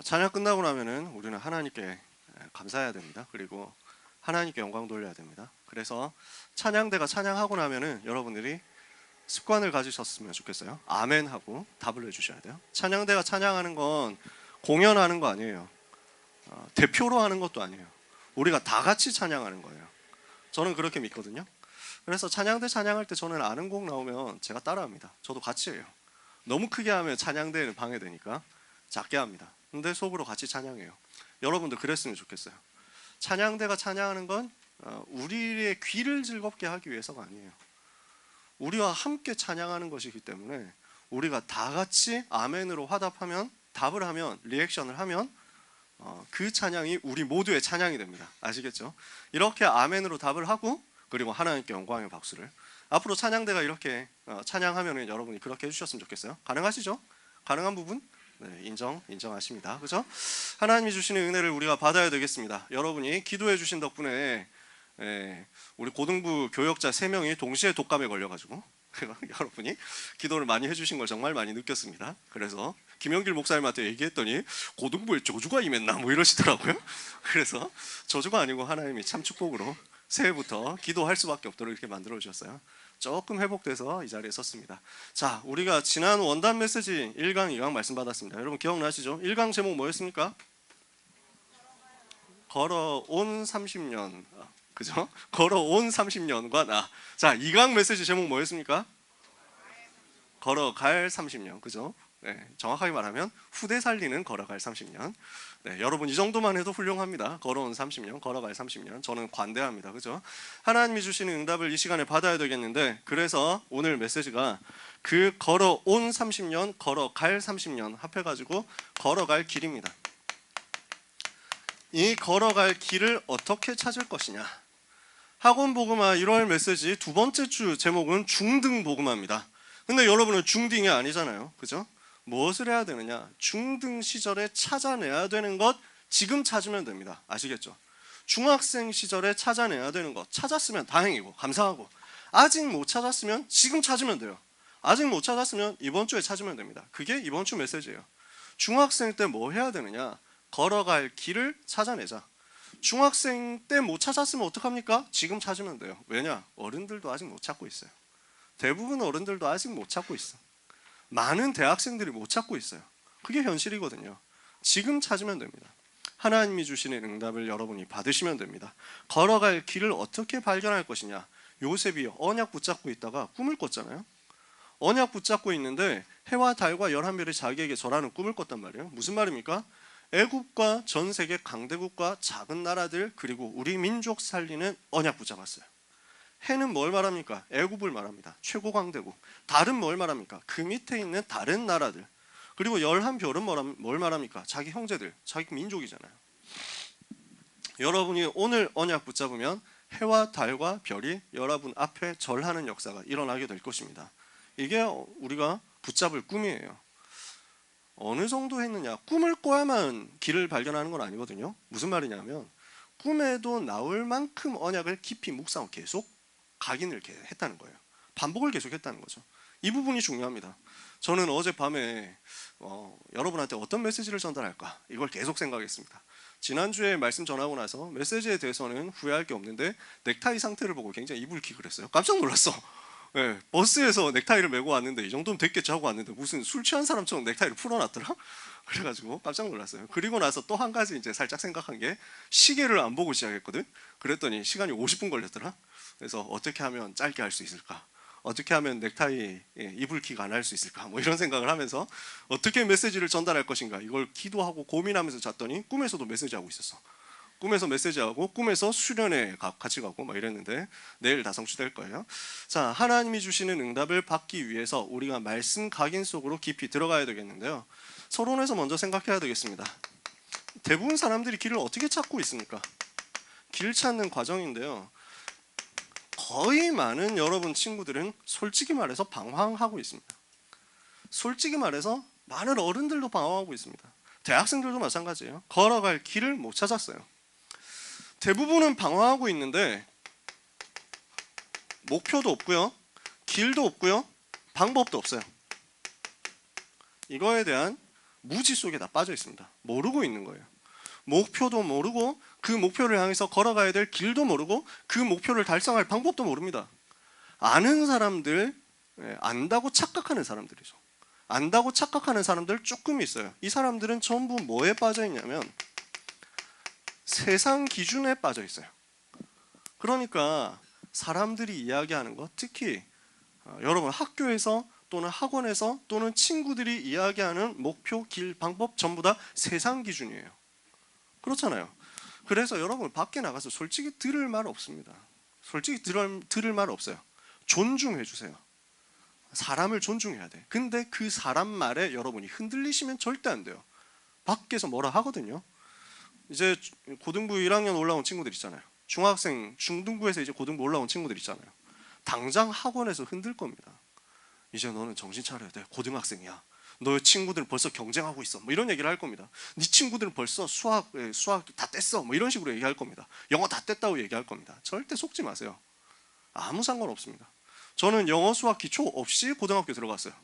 찬양 끝나고 나면은 우리는 하나님께 감사해야 됩니다. 그리고 하나님께 영광 돌려야 됩니다. 그래서 찬양대가 찬양하고 나면은 여러분들이 습관을 가지셨으면 좋겠어요. 아멘 하고 답을 해주셔야 돼요. 찬양대가 찬양하는 건 공연하는 거 아니에요. 대표로 하는 것도 아니에요. 우리가 다 같이 찬양하는 거예요. 저는 그렇게 믿거든요. 그래서 찬양대 찬양할 때 저는 아는 곡 나오면 제가 따라합니다. 저도 같이 해요. 너무 크게 하면 찬양대는 방해되니까 작게 합니다. 근데 속으로 같이 찬양해요. 여러분도 그랬으면 좋겠어요. 찬양대가 찬양하는 건 우리의 귀를 즐겁게 하기 위해서가 아니에요. 우리와 함께 찬양하는 것이기 때문에 우리가 다 같이 아멘으로 화답하면, 답을 하면, 리액션을 하면 그 찬양이 우리 모두의 찬양이 됩니다. 아시겠죠? 이렇게 아멘으로 답을 하고, 그리고 하나님께 영광의 박수를. 앞으로 찬양대가 이렇게 찬양하면 여러분이 그렇게 해주셨으면 좋겠어요. 가능하시죠? 가능한 부분? 네, 인정하십니다. 그죠? 하나님이 주시는 은혜를 우리가 받아야 되겠습니다. 여러분이 기도해 주신 덕분에 우리 고등부 교역자 3명이 동시에 독감에 걸려가지고 여러분이 기도를 많이 해주신 걸 정말 많이 느꼈습니다. 그래서 김영길 목사님한테 얘기했더니 고등부에 저주가 임했나 뭐 이러시더라고요. 그래서 저주가 아니고 하나님이 참 축복으로 새해부터 기도할 수밖에 없도록 이렇게 만들어 주셨어요. 조금 회복돼서 이 자리에 섰습니다. 자, 우리가 지난 원단 메시지 1강, 2강 말씀 받았습니다. 여러분 기억나시죠? 1강 제목 뭐였습니까? 걸어온 30년. 그죠? 걸어온 30년과 나. 자, 2강 메시지 제목 뭐였습니까? 걸어갈 30년. 그죠? 네, 정확하게 말하면 후대 살리는 걸어갈 30년. 네, 여러분 이 정도만 해도 훌륭합니다. 걸어온 30년, 걸어갈 30년. 저는 관대합니다. 그죠? 하나님이 주시는 응답을 이 시간에 받아야 되겠는데, 그래서 오늘 메시지가 그 걸어온 30년, 걸어갈 30년 합해가지고 걸어갈 길입니다. 이 걸어갈 길을 어떻게 찾을 것이냐. 학원 복음화 1월 메시지 두 번째 주 제목은 중등 복음화입니다. 근데 여러분은 중딩이 아니잖아요. 그죠? 무엇을 해야 되느냐? 중등 시절에 찾아내야 되는 것 지금 찾으면 됩니다. 아시겠죠? 중학생 시절에 찾아내야 되는 것 찾았으면 다행이고 감사하고, 아직 못 찾았으면 지금 찾으면 돼요. 아직 못 찾았으면 이번 주에 찾으면 됩니다. 그게 이번 주 메시지예요. 중학생 때 뭐 해야 되느냐? 걸어갈 길을 찾아내자. 중학생 때 못 찾았으면 어떡합니까? 지금 찾으면 돼요. 왜냐? 어른들도 아직 못 찾고 있어요. 대부분 어른들도 아직 못 찾고 있어. 많은 대학생들이 못 찾고 있어요. 그게 현실이거든요. 지금 찾으면 됩니다. 하나님이 주시는 응답을 여러분이 받으시면 됩니다. 걸어갈 길을 어떻게 발견할 것이냐. 요셉이 언약 붙잡고 있다가 꿈을 꿨잖아요. 언약 붙잡고 있는데 해와 달과 11별이 자기에게 절하는 꿈을 꿨단 말이에요. 무슨 말입니까? 애국과 전 세계 강대국과 작은 나라들, 그리고 우리 민족 살리는 언약 붙잡았어요. 해는 뭘 말합니까? 애국을 말합니다. 최고 강대국. 달은 뭘 말합니까? 그 밑에 있는 다른 나라들. 그리고 11별은 뭘 말합니까? 자기 형제들, 자기 민족이잖아요. 여러분이 오늘 언약 붙잡으면 해와 달과 별이 여러분 앞에 절하는 역사가 일어나게 될 것입니다. 이게 우리가 붙잡을 꿈이에요. 어느 정도 했느냐? 꿈을 꿔야만 길을 발견하는 건 아니거든요. 무슨 말이냐면 꿈에도 나올 만큼 언약을 깊이 묵상하고 계속 각인을 했다는 거예요. 반복을 계속했다는 거죠. 이 부분이 중요합니다. 저는 어젯밤에 여러분한테 어떤 메시지를 전달할까 이걸 계속 생각했습니다. 지난주에 말씀 전하고 나서 메시지에 대해서는 후회할 게 없는데 넥타이 상태를 보고 굉장히 이불킥을 했어요. 깜짝 놀랐어. 네, 버스에서 넥타이를 메고 왔는데 이 정도면 됐겠지 하고 왔는데 무슨 술 취한 사람처럼 넥타이를 풀어놨더라. 그래가지고 깜짝 놀랐어요. 그리고 나서 또 한 가지 이제 살짝 생각한 게, 시계를 안 보고 시작했거든. 그랬더니 시간이 50분 걸렸더라. 그래서 어떻게 하면 짧게 할 수 있을까? 어떻게 하면 넥타이 이불킥 안 할 수 있을까? 뭐 이런 생각을 하면서 어떻게 메시지를 전달할 것인가 이걸 기도하고 고민하면서 잤더니 꿈에서도 메시지하고 있었어. 꿈에서 메시지하고 꿈에서 수련회 같이 가고 막 이랬는데 내일 다 성취될 거예요. 자, 하나님이 주시는 응답을 받기 위해서 우리가 말씀 각인 속으로 깊이 들어가야 되겠는데요. 서론에서 먼저 생각해야 되겠습니다. 대부분 사람들이 길을 어떻게 찾고 있습니까? 길 찾는 과정인데요. 거의 많은 여러분 친구들은 솔직히 말해서 방황하고 있습니다. 솔직히 말해서 많은 어른들도 방황하고 있습니다. 대학생들도 마찬가지예요. 걸어갈 길을 못 찾았어요. 대부분은 방황하고 있는데 목표도 없고요, 길도 없고요, 방법도 없어요. 이거에 대한 무지 속에 다 빠져 있습니다. 모르고 있는 거예요. 목표도 모르고 그 목표를 향해서 걸어가야 될 길도 모르고 그 목표를 달성할 방법도 모릅니다. 아는 사람들, 안다고 착각하는 사람들이죠. 안다고 착각하는 사람들 조금 있어요. 이 사람들은 전부 뭐에 빠져 있냐면 세상 기준에 빠져 있어요. 그러니까 사람들이 이야기하는 것, 특히 여러분 학교에서 또는 학원에서 또는 친구들이 이야기하는 목표, 길, 방법 전부 다 세상 기준이에요. 그렇잖아요. 그래서 여러분 밖에 나가서 솔직히 들을 말 없습니다. 솔직히 들을 말 없어요. 존중해 주세요. 사람을 존중해야 돼. 근데 그 사람 말에 여러분이 흔들리시면 절대 안 돼요. 밖에서 뭐라 하거든요. 이제 고등부 1학년 올라온 친구들 있잖아요. 중학생, 중등부에서 이제 고등부 올라온 친구들 있잖아요. 당장 학원에서 흔들 겁니다. 이제 너는 정신 차려야 돼. 고등학생이야. 너의 친구들은 벌써 경쟁하고 있어. 뭐 이런 얘기를 할 겁니다. 네 친구들은 벌써 수학 다 뗐어. 뭐 이런 식으로 얘기할 겁니다. 영어 다 뗐다고 얘기할 겁니다. 절대 속지 마세요. 아무 상관없습니다. 저는 영어 수학 기초 없이 고등학교 들어갔어요.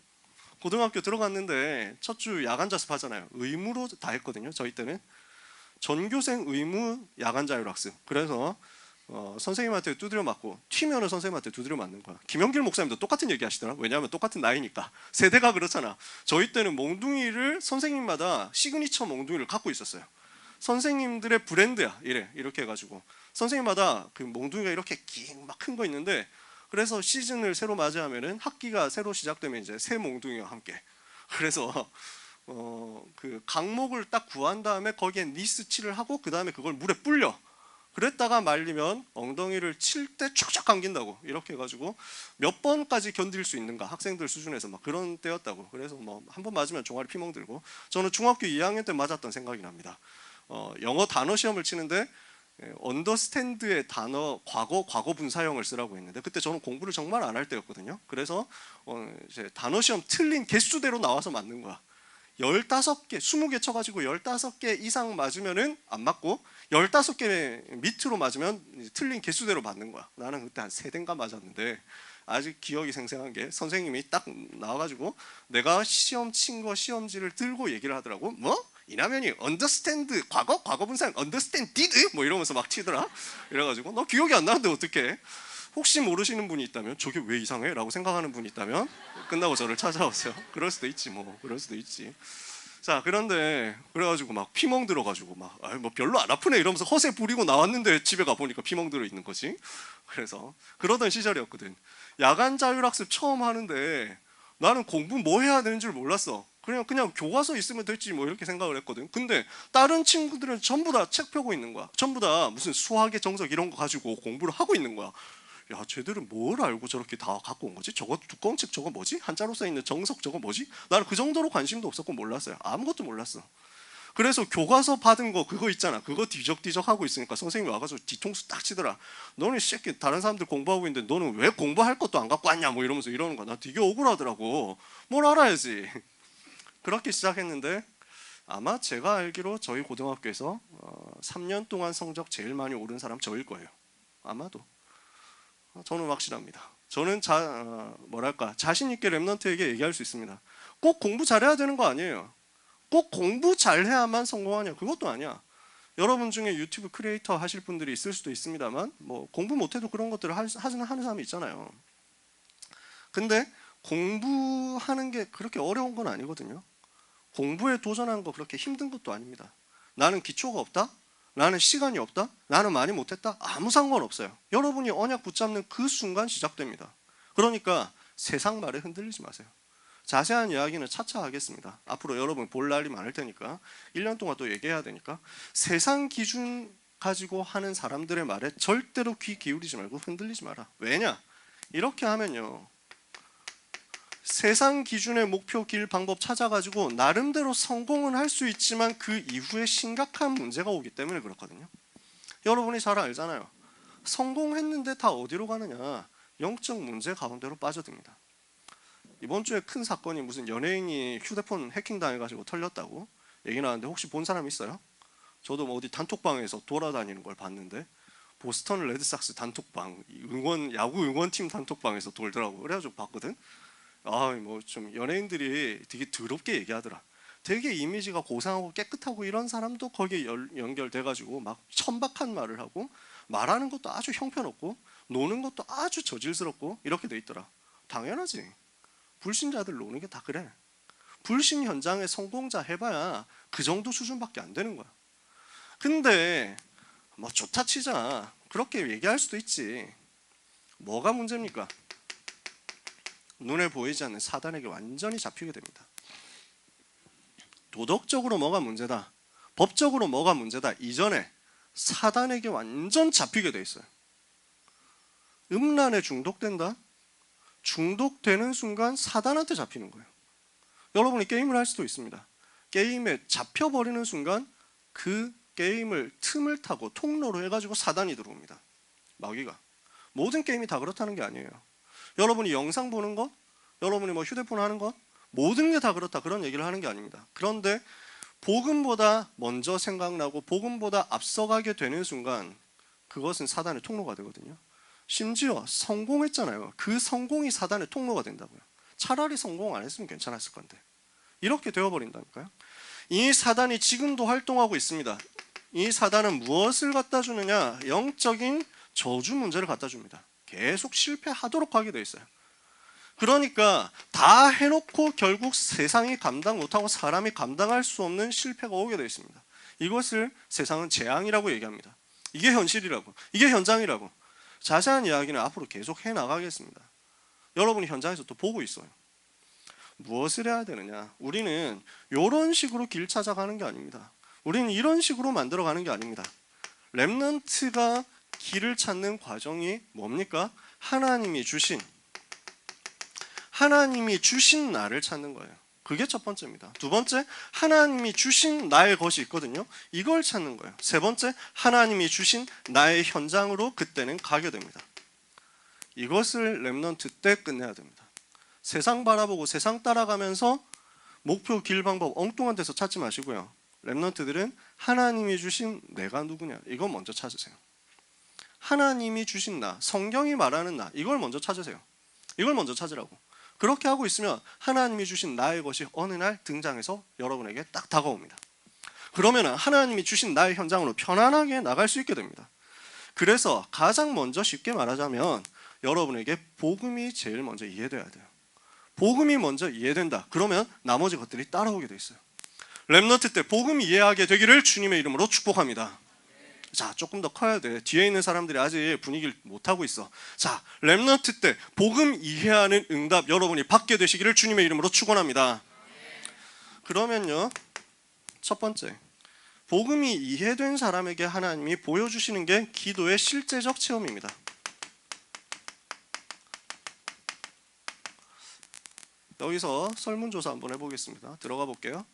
고등학교 들어갔는데 첫 주 야간 자습하잖아요. 의무로 다 했거든요. 저희 때는 전교생 의무 야간 자율학습. 그래서 선생님한테 두드려 맞고 튀면은 선생님한테 두드려 맞는 거야. 김영길 목사님도 똑같은 얘기 하시더라. 왜냐하면 똑같은 나이니까. 세대가 그렇잖아. 저희 때는 몽둥이를 선생님마다 시그니처 몽둥이를 갖고 있었어요. 선생님들의 브랜드야. 이렇게 해가지고 선생님마다 그 몽둥이가 이렇게 막 큰 거 있는데, 그래서 시즌을 새로 맞이하면은 학기가 새로 시작되면 이제 새 몽둥이와 함께. 그래서 그 강목을 딱 구한 다음에 거기에 니스 칠을 하고 그 다음에 그걸 물에 불려. 그랬다가 말리면 엉덩이를 칠 때 촥촥 감긴다고. 이렇게 해가지고 몇 번까지 견딜 수 있는가, 학생들 수준에서 막 그런 때였다고. 그래서 뭐 한 번 맞으면 종아리 피멍 들고. 저는 중학교 2학년 때 맞았던 생각이 납니다. 영어 단어 시험을 치는데 언더스탠드의 단어 과거 분사형을 쓰라고 했는데, 그때 저는 공부를 정말 안 할 때였거든요. 그래서 이제 단어 시험 틀린 개수대로 나와서 맞는 거야. 15개, 20개 쳐가지고 15개 이상 맞으면은 안 맞고 15개 밑으로 맞으면 틀린 개수대로 맞는 거야. 나는 그때 한 3대인가 맞았는데 아직 기억이 생생한 게, 선생님이 딱 나와가지고 내가 시험 친 거 시험지를 들고 얘기를 하더라고. 뭐? 이남현이 understand 과거 분사형 understand did 뭐 이러면서 막 치더라. 이래가지고 너 기억이 안 나는데 어떡해. 혹시 모르시는 분이 있다면, 저게 왜 이상해? 라고 생각하는 분이 있다면 끝나고 저를 찾아오세요. 그럴 수도 있지 뭐. 그럴 수도 있지. 자, 그런데 그래가지고 막 피멍 들어가지고 막 뭐 별로 안 아프네 이러면서 허세 부리고 나왔는데 집에 가보니까 피멍 들어 있는 거지. 그래서 그러던 시절이었거든. 야간 자율학습 처음 하는데 나는 공부 뭐 해야 되는 줄 몰랐어. 그냥 교과서 있으면 됐지 뭐 이렇게 생각을 했거든. 근데 다른 친구들은 전부 다 책 펴고 있는 거야. 전부 다 무슨 수학의 정석 이런 거 가지고 공부를 하고 있는 거야. 야, 쟤들은 뭘 알고 저렇게 다 갖고 온 거지? 저거 두꺼운 책 저거 뭐지? 한자로 써있는 정석 저거 뭐지? 나는 그 정도로 관심도 없었고 몰랐어요. 아무것도 몰랐어. 그래서 교과서 받은 거 그거 있잖아. 그거 뒤적뒤적 하고 있으니까 선생님이 와가지고 뒤통수 딱 치더라. 너는 새끼 다른 사람들 공부하고 있는데 너는 왜 공부할 것도 안 갖고 왔냐 뭐 이러면서 이러는 거야. 나 되게 억울하더라고. 뭘 알아야지. 그렇게 시작했는데 아마 제가 알기로 저희 고등학교에서 3년 동안 성적 제일 많이 오른 사람 저일 거예요. 아마도. 저는 확실합니다. 저는 자신 있게 랩런트에게 얘기할 수 있습니다. 꼭 공부 잘해야 되는 거 아니에요. 꼭 공부 잘해야만 성공하냐, 그것도 아니야. 여러분 중에 유튜브 크리에이터 하실 분들이 있을 수도 있습니다만 뭐 공부 못해도 그런 것들을 하는 사람이 있잖아요. 근데 공부하는 게 그렇게 어려운 건 아니거든요. 공부에 도전하는 거 그렇게 힘든 것도 아닙니다. 나는 기초가 없다? 나는 시간이 없다? 나는 많이 못했다? 아무 상관없어요. 여러분이 언약 붙잡는 그 순간 시작됩니다. 그러니까 세상 말에 흔들리지 마세요. 자세한 이야기는 차차 하겠습니다. 앞으로 여러분 볼 날이 많을 테니까 1년 동안 또 얘기해야 되니까. 세상 기준 가지고 하는 사람들의 말에 절대로 귀 기울이지 말고 흔들리지 마라. 왜냐? 이렇게 하면요, 세상 기준의 목표, 길, 방법 찾아가지고 나름대로 성공은 할 수 있지만 그 이후에 심각한 문제가 오기 때문에 그렇거든요. 여러분이 잘 알잖아요. 성공했는데 다 어디로 가느냐? 영적 문제 가운데로 빠져듭니다. 이번 주에 큰 사건이 무슨 연예인이 휴대폰 해킹당해가지고 털렸다고 얘기 나왔는데 혹시 본 사람 있어요? 저도 뭐 어디 단톡방에서 돌아다니는 걸 봤는데 보스턴 레드삭스 단톡방, 야구 응원팀 단톡방에서 돌더라고. 그래가지고 봤거든. 뭐 좀 연예인들이 되게 더럽게 얘기하더라. 되게 이미지가 고상하고 깨끗하고 이런 사람도 거기에 연결돼가지고 막 천박한 말을 하고 말하는 것도 아주 형편없고 노는 것도 아주 저질스럽고 이렇게 돼 있더라. 당연하지. 불신자들 노는 게 다 그래. 불신 현장의 성공자 해봐야 그 정도 수준밖에 안 되는 거야. 근데 뭐 좋다 치자. 그렇게 얘기할 수도 있지. 뭐가 문제입니까? 눈에 보이지 않는 사단에게 완전히 잡히게 됩니다. 도덕적으로 뭐가 문제다, 법적으로 뭐가 문제다 이전에 사단에게 완전 잡히게 돼 있어요. 음란에 중독된다? 중독되는 순간 사단한테 잡히는 거예요. 여러분이 게임을 할 수도 있습니다. 게임에 잡혀버리는 순간 그 게임을 틈을 타고 통로로 해가지고 사단이 들어옵니다. 마귀가. 모든 게임이 다 그렇다는 게 아니에요. 여러분이 영상 보는 것, 여러분이 뭐 휴대폰 하는 것, 모든 게 다 그렇다 그런 얘기를 하는 게 아닙니다. 그런데 복음보다 먼저 생각나고 복음보다 앞서가게 되는 순간 그것은 사단의 통로가 되거든요. 심지어 성공했잖아요. 그 성공이 사단의 통로가 된다고요. 차라리 성공 안 했으면 괜찮았을 건데 이렇게 되어버린다니까요. 이 사단이 지금도 활동하고 있습니다. 이 사단은 무엇을 갖다 주느냐? 영적인 저주 문제를 갖다 줍니다. 계속 실패하도록 하게 돼 있어요. 그러니까 다 해놓고 결국 세상이 감당 못하고 사람이 감당할 수 없는 실패가 오게 되어 있습니다. 이것을 세상은 재앙이라고 얘기합니다. 이게 현실이라고, 이게 현장이라고. 자세한 이야기는 앞으로 계속 해나가겠습니다. 여러분이 현장에서 또 보고 있어요. 무엇을 해야 되느냐? 우리는 이런 식으로 길 찾아가는 게 아닙니다. 우리는 이런 식으로 만들어가는 게 아닙니다. 렘넌트가 길을 찾는 과정이 뭡니까? 하나님이 주신 나를 찾는 거예요. 그게 첫 번째입니다. 두 번째, 하나님이 주신 나의 것이 있거든요. 이걸 찾는 거예요. 세 번째, 하나님이 주신 나의 현장으로 그때는 가게 됩니다. 이것을 렘넌트 때 끝내야 됩니다. 세상 바라보고 세상 따라가면서 목표, 길, 방법 엉뚱한 데서 찾지 마시고요. 렘넌트들은 하나님이 주신 내가 누구냐 이거 먼저 찾으세요. 하나님이 주신 나, 성경이 말하는 나 이걸 먼저 찾으세요. 이걸 먼저 찾으라고. 그렇게 하고 있으면 하나님이 주신 나의 것이 어느 날 등장해서 여러분에게 딱 다가옵니다. 그러면 하나님이 주신 나의 현장으로 편안하게 나갈 수 있게 됩니다. 그래서 가장 먼저 쉽게 말하자면 여러분에게 복음이 제일 먼저 이해돼야 돼요. 복음이 먼저 이해된다. 그러면 나머지 것들이 따라오게 돼 있어요. 렘넌트 때 복음 이해하게 되기를 주님의 이름으로 축복합니다. 자, 조금 더 커야 돼. 뒤에 있는 사람들이 아직 분위기를 못하고 있어. 자, 렘넌트 때 복음 이해하는 응답 여러분이 받게 되시기를 주님의 이름으로 축원합니다. 그러면요, 첫 번째, 복음이 이해된 사람에게 하나님이 보여주시는 게 기도의 실제적 체험입니다. 여기서 설문조사 한번 해보겠습니다. 들어가 볼게요.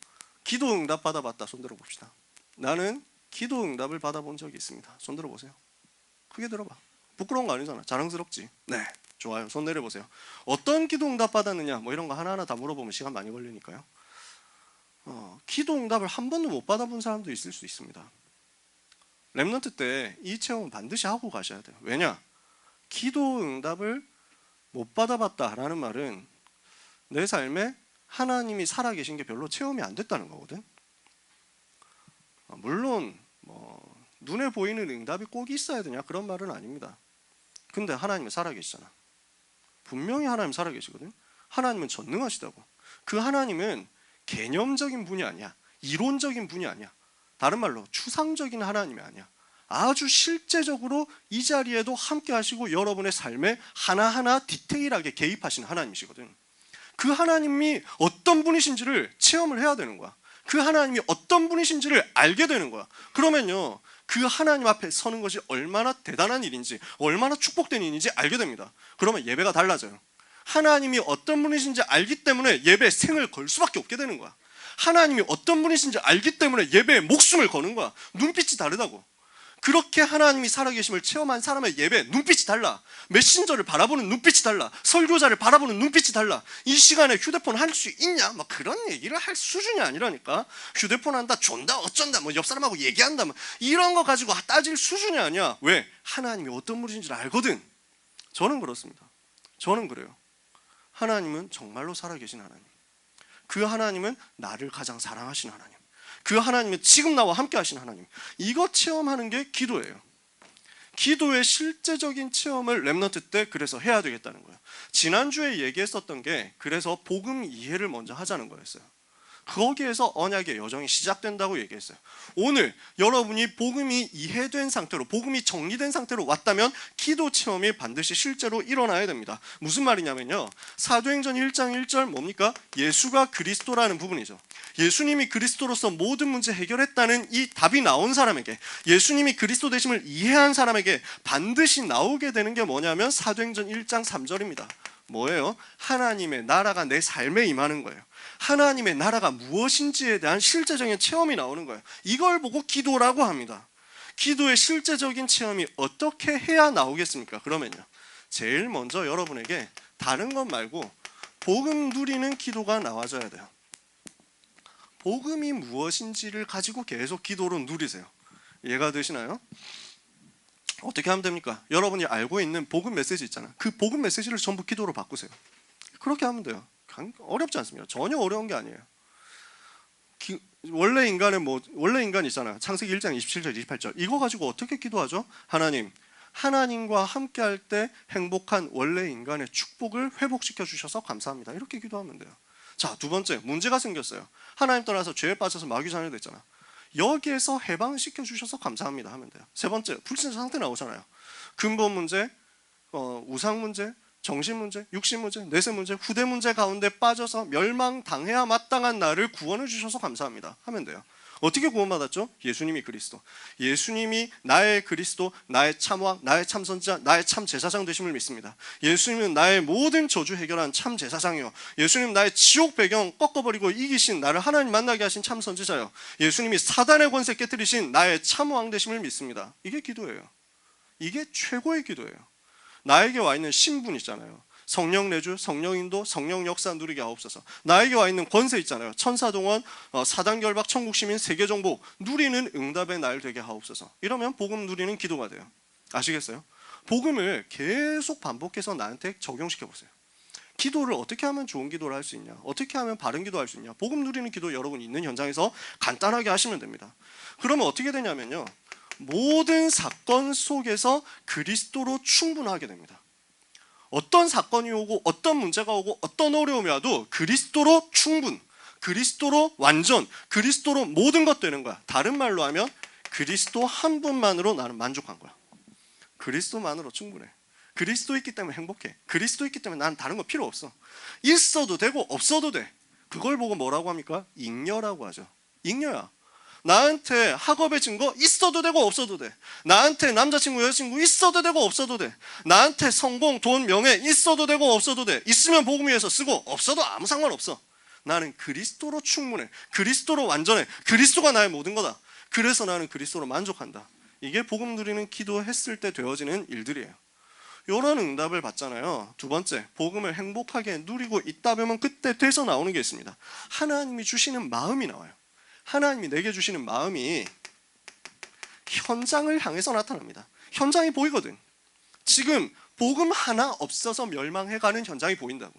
기도 응답 받아봤다. 손 들어봅시다. 나는 기도 응답을 받아본 적이 있습니다. 손 들어보세요. 크게 들어봐. 부끄러운 거 아니잖아. 자랑스럽지. 네, 좋아요. 손 내려보세요. 어떤 기도 응답 받았느냐 뭐 이런 거 하나하나 다 물어보면 시간 많이 걸리니까요. 기도 응답을 한 번도 못 받아본 사람도 있을 수 있습니다. 렘넌트 때 이 체험은 반드시 하고 가셔야 돼요. 왜냐? 기도 응답을 못 받아봤다라는 말은 내 삶에 하나님이 살아계신 게 별로 체험이 안 됐다는 거거든. 물론 눈에 보이는 응답이 꼭 있어야 되냐 그런 말은 아닙니다. 근데 하나님은 살아계시잖아. 분명히 하나님 살아계시거든. 하나님은 전능하시다고. 그 하나님은 개념적인 분이 아니야. 이론적인 분이 아니야. 다른 말로 추상적인 하나님이 아니야. 아주 실제적으로 이 자리에도 함께 하시고 여러분의 삶에 하나하나 디테일하게 개입하시는 하나님이시거든. 그 하나님이 어떤 분이신지를 체험을 해야 되는 거야. 그 하나님이 어떤 분이신지를 알게 되는 거야. 그러면요, 그 하나님 앞에 서는 것이 얼마나 대단한 일인지, 얼마나 축복된 일인지 알게 됩니다. 그러면 예배가 달라져요. 하나님이 어떤 분이신지 알기 때문에 예배에 생을 걸 수밖에 없게 되는 거야. 하나님이 어떤 분이신지 알기 때문에 예배에 목숨을 거는 거야. 눈빛이 다르다고. 그렇게 하나님이 살아계심을 체험한 사람의 예배 눈빛이 달라. 메신저를 바라보는 눈빛이 달라. 설교자를 바라보는 눈빛이 달라. 이 시간에 휴대폰 할 수 있냐? 막 그런 얘기를 할 수준이 아니라니까. 휴대폰 한다, 존다, 어쩐다, 뭐 옆 사람하고 얘기한다, 뭐 이런 거 가지고 따질 수준이 아니야. 왜? 하나님이 어떤 분인지를 알거든. 저는 그렇습니다. 저는 그래요. 하나님은 정말로 살아계신 하나님. 그 하나님은 나를 가장 사랑하신 하나님, 그 하나님은 지금 나와 함께 하신 하나님. 이거 체험하는 게 기도예요. 기도의 실제적인 체험을 렘넌트 때 그래서 해야 되겠다는 거예요. 지난주에 얘기했었던 게 그래서 복음 이해를 먼저 하자는 거였어요. 거기에서 언약의 여정이 시작된다고 얘기했어요. 오늘 여러분이 복음이 이해된 상태로, 복음이 정리된 상태로 왔다면 기도 체험이 반드시 실제로 일어나야 됩니다. 무슨 말이냐면요, 사도행전 1장 1절 뭡니까? 예수가 그리스도라는 부분이죠. 예수님이 그리스도로서 모든 문제 해결했다는 이 답이 나온 사람에게, 예수님이 그리스도 되심을 이해한 사람에게 반드시 나오게 되는 게 뭐냐면 사도행전 1장 3절입니다. 뭐예요? 하나님의 나라가 내 삶에 임하는 거예요. 하나님의 나라가 무엇인지에 대한 실제적인 체험이 나오는 거예요. 이걸 보고 기도라고 합니다. 기도의 실제적인 체험이 어떻게 해야 나오겠습니까? 그러면요, 제일 먼저 여러분에게 다른 것 말고 복음 누리는 기도가 나와줘야 돼요. 복음이 무엇인지를 가지고 계속 기도로 누리세요. 이해가 되시나요? 어떻게 하면 됩니까? 여러분이 알고 있는 복음 메시지 있잖아요. 그 복음 메시지를 전부 기도로 바꾸세요. 그렇게 하면 돼요. 어렵지 않습니다. 전혀 어려운 게 아니에요. 원래 인간 있잖아요. 창세기 1장 27절 28절. 이거 가지고 어떻게 기도하죠? 하나님과 함께 할 때 행복한 원래 인간의 축복을 회복시켜 주셔서 감사합니다. 이렇게 기도하면 돼요. 자, 두 번째, 문제가 생겼어요. 하나님 떠나서 죄에 빠져서 마귀 자녀 됐잖아. 여기에서 해방시켜 주셔서 감사합니다 하면 돼요. 세 번째, 불신자 상태 나오잖아요. 근본 문제, 우상 문제, 정신 문제, 육신 문제, 내세 문제, 후대 문제 가운데 빠져서 멸망당해야 마땅한 나를 구원해 주셔서 감사합니다 하면 돼요. 어떻게 구원받았죠? 예수님이 그리스도, 예수님이 나의 그리스도, 나의 참왕, 나의 참선자, 나의 참 제사장 되심을 믿습니다. 예수님은 나의 모든 저주 해결한 참 제사장이요, 예수님 나의 지옥 배경 꺾어버리고 이기신 나를 하나님 만나게 하신 참 선지자요, 예수님이 사단의 권세 깨뜨리신 나의 참왕 되심을 믿습니다. 이게 기도예요. 이게 최고의 기도예요. 나에게 와 있는 신분 있잖아요. 성령 내주, 성령 인도, 성령 역사 누리게 하옵소서. 나에게 와 있는 권세 있잖아요. 천사동원, 사단 결박, 천국 시민, 세계 정복 누리는 응답의 날 되게 하옵소서. 이러면 복음 누리는 기도가 돼요. 아시겠어요? 복음을 계속 반복해서 나한테 적용시켜 보세요. 기도를 어떻게 하면 좋은 기도를 할 수 있냐, 어떻게 하면 바른 기도할 수 있냐. 복음 누리는 기도 여러분 있는 현장에서 간단하게 하시면 됩니다. 그러면 어떻게 되냐면요, 모든 사건 속에서 그리스도로 충분하게 됩니다. 어떤 사건이 오고 어떤 문제가 오고 어떤 어려움이 와도 그리스도로 충분, 그리스도로 완전, 그리스도로 모든 것 되는 거야. 다른 말로 하면 그리스도 한 분만으로 나는 만족한 거야. 그리스도만으로 충분해. 그리스도 있기 때문에 행복해. 그리스도 있기 때문에 나는 다른 거 필요 없어. 있어도 되고 없어도 돼. 그걸 보고 뭐라고 합니까? 잉여라고 하죠. 잉여야. 나한테 학업의 증거 있어도 되고 없어도 돼. 나한테 남자친구 여자친구 있어도 되고 없어도 돼. 나한테 성공 돈 명예 있어도 되고 없어도 돼. 있으면 복음 위해서 쓰고 없어도 아무 상관없어. 나는 그리스도로 충분해. 그리스도로 완전해. 그리스도가 나의 모든 거다. 그래서 나는 그리스도로 만족한다. 이게 복음 누리는 기도했을 때 되어지는 일들이에요. 이런 응답을 받잖아요. 두 번째, 복음을 행복하게 누리고 있다 보면 그때 돼서 나오는 게 있습니다. 하나님이 주시는 마음이 나와요. 하나님이 내게 주시는 마음이 현장을 향해서 나타납니다. 현장이 보이거든. 지금 복음 하나 없어서 멸망해가는 현장이 보인다고.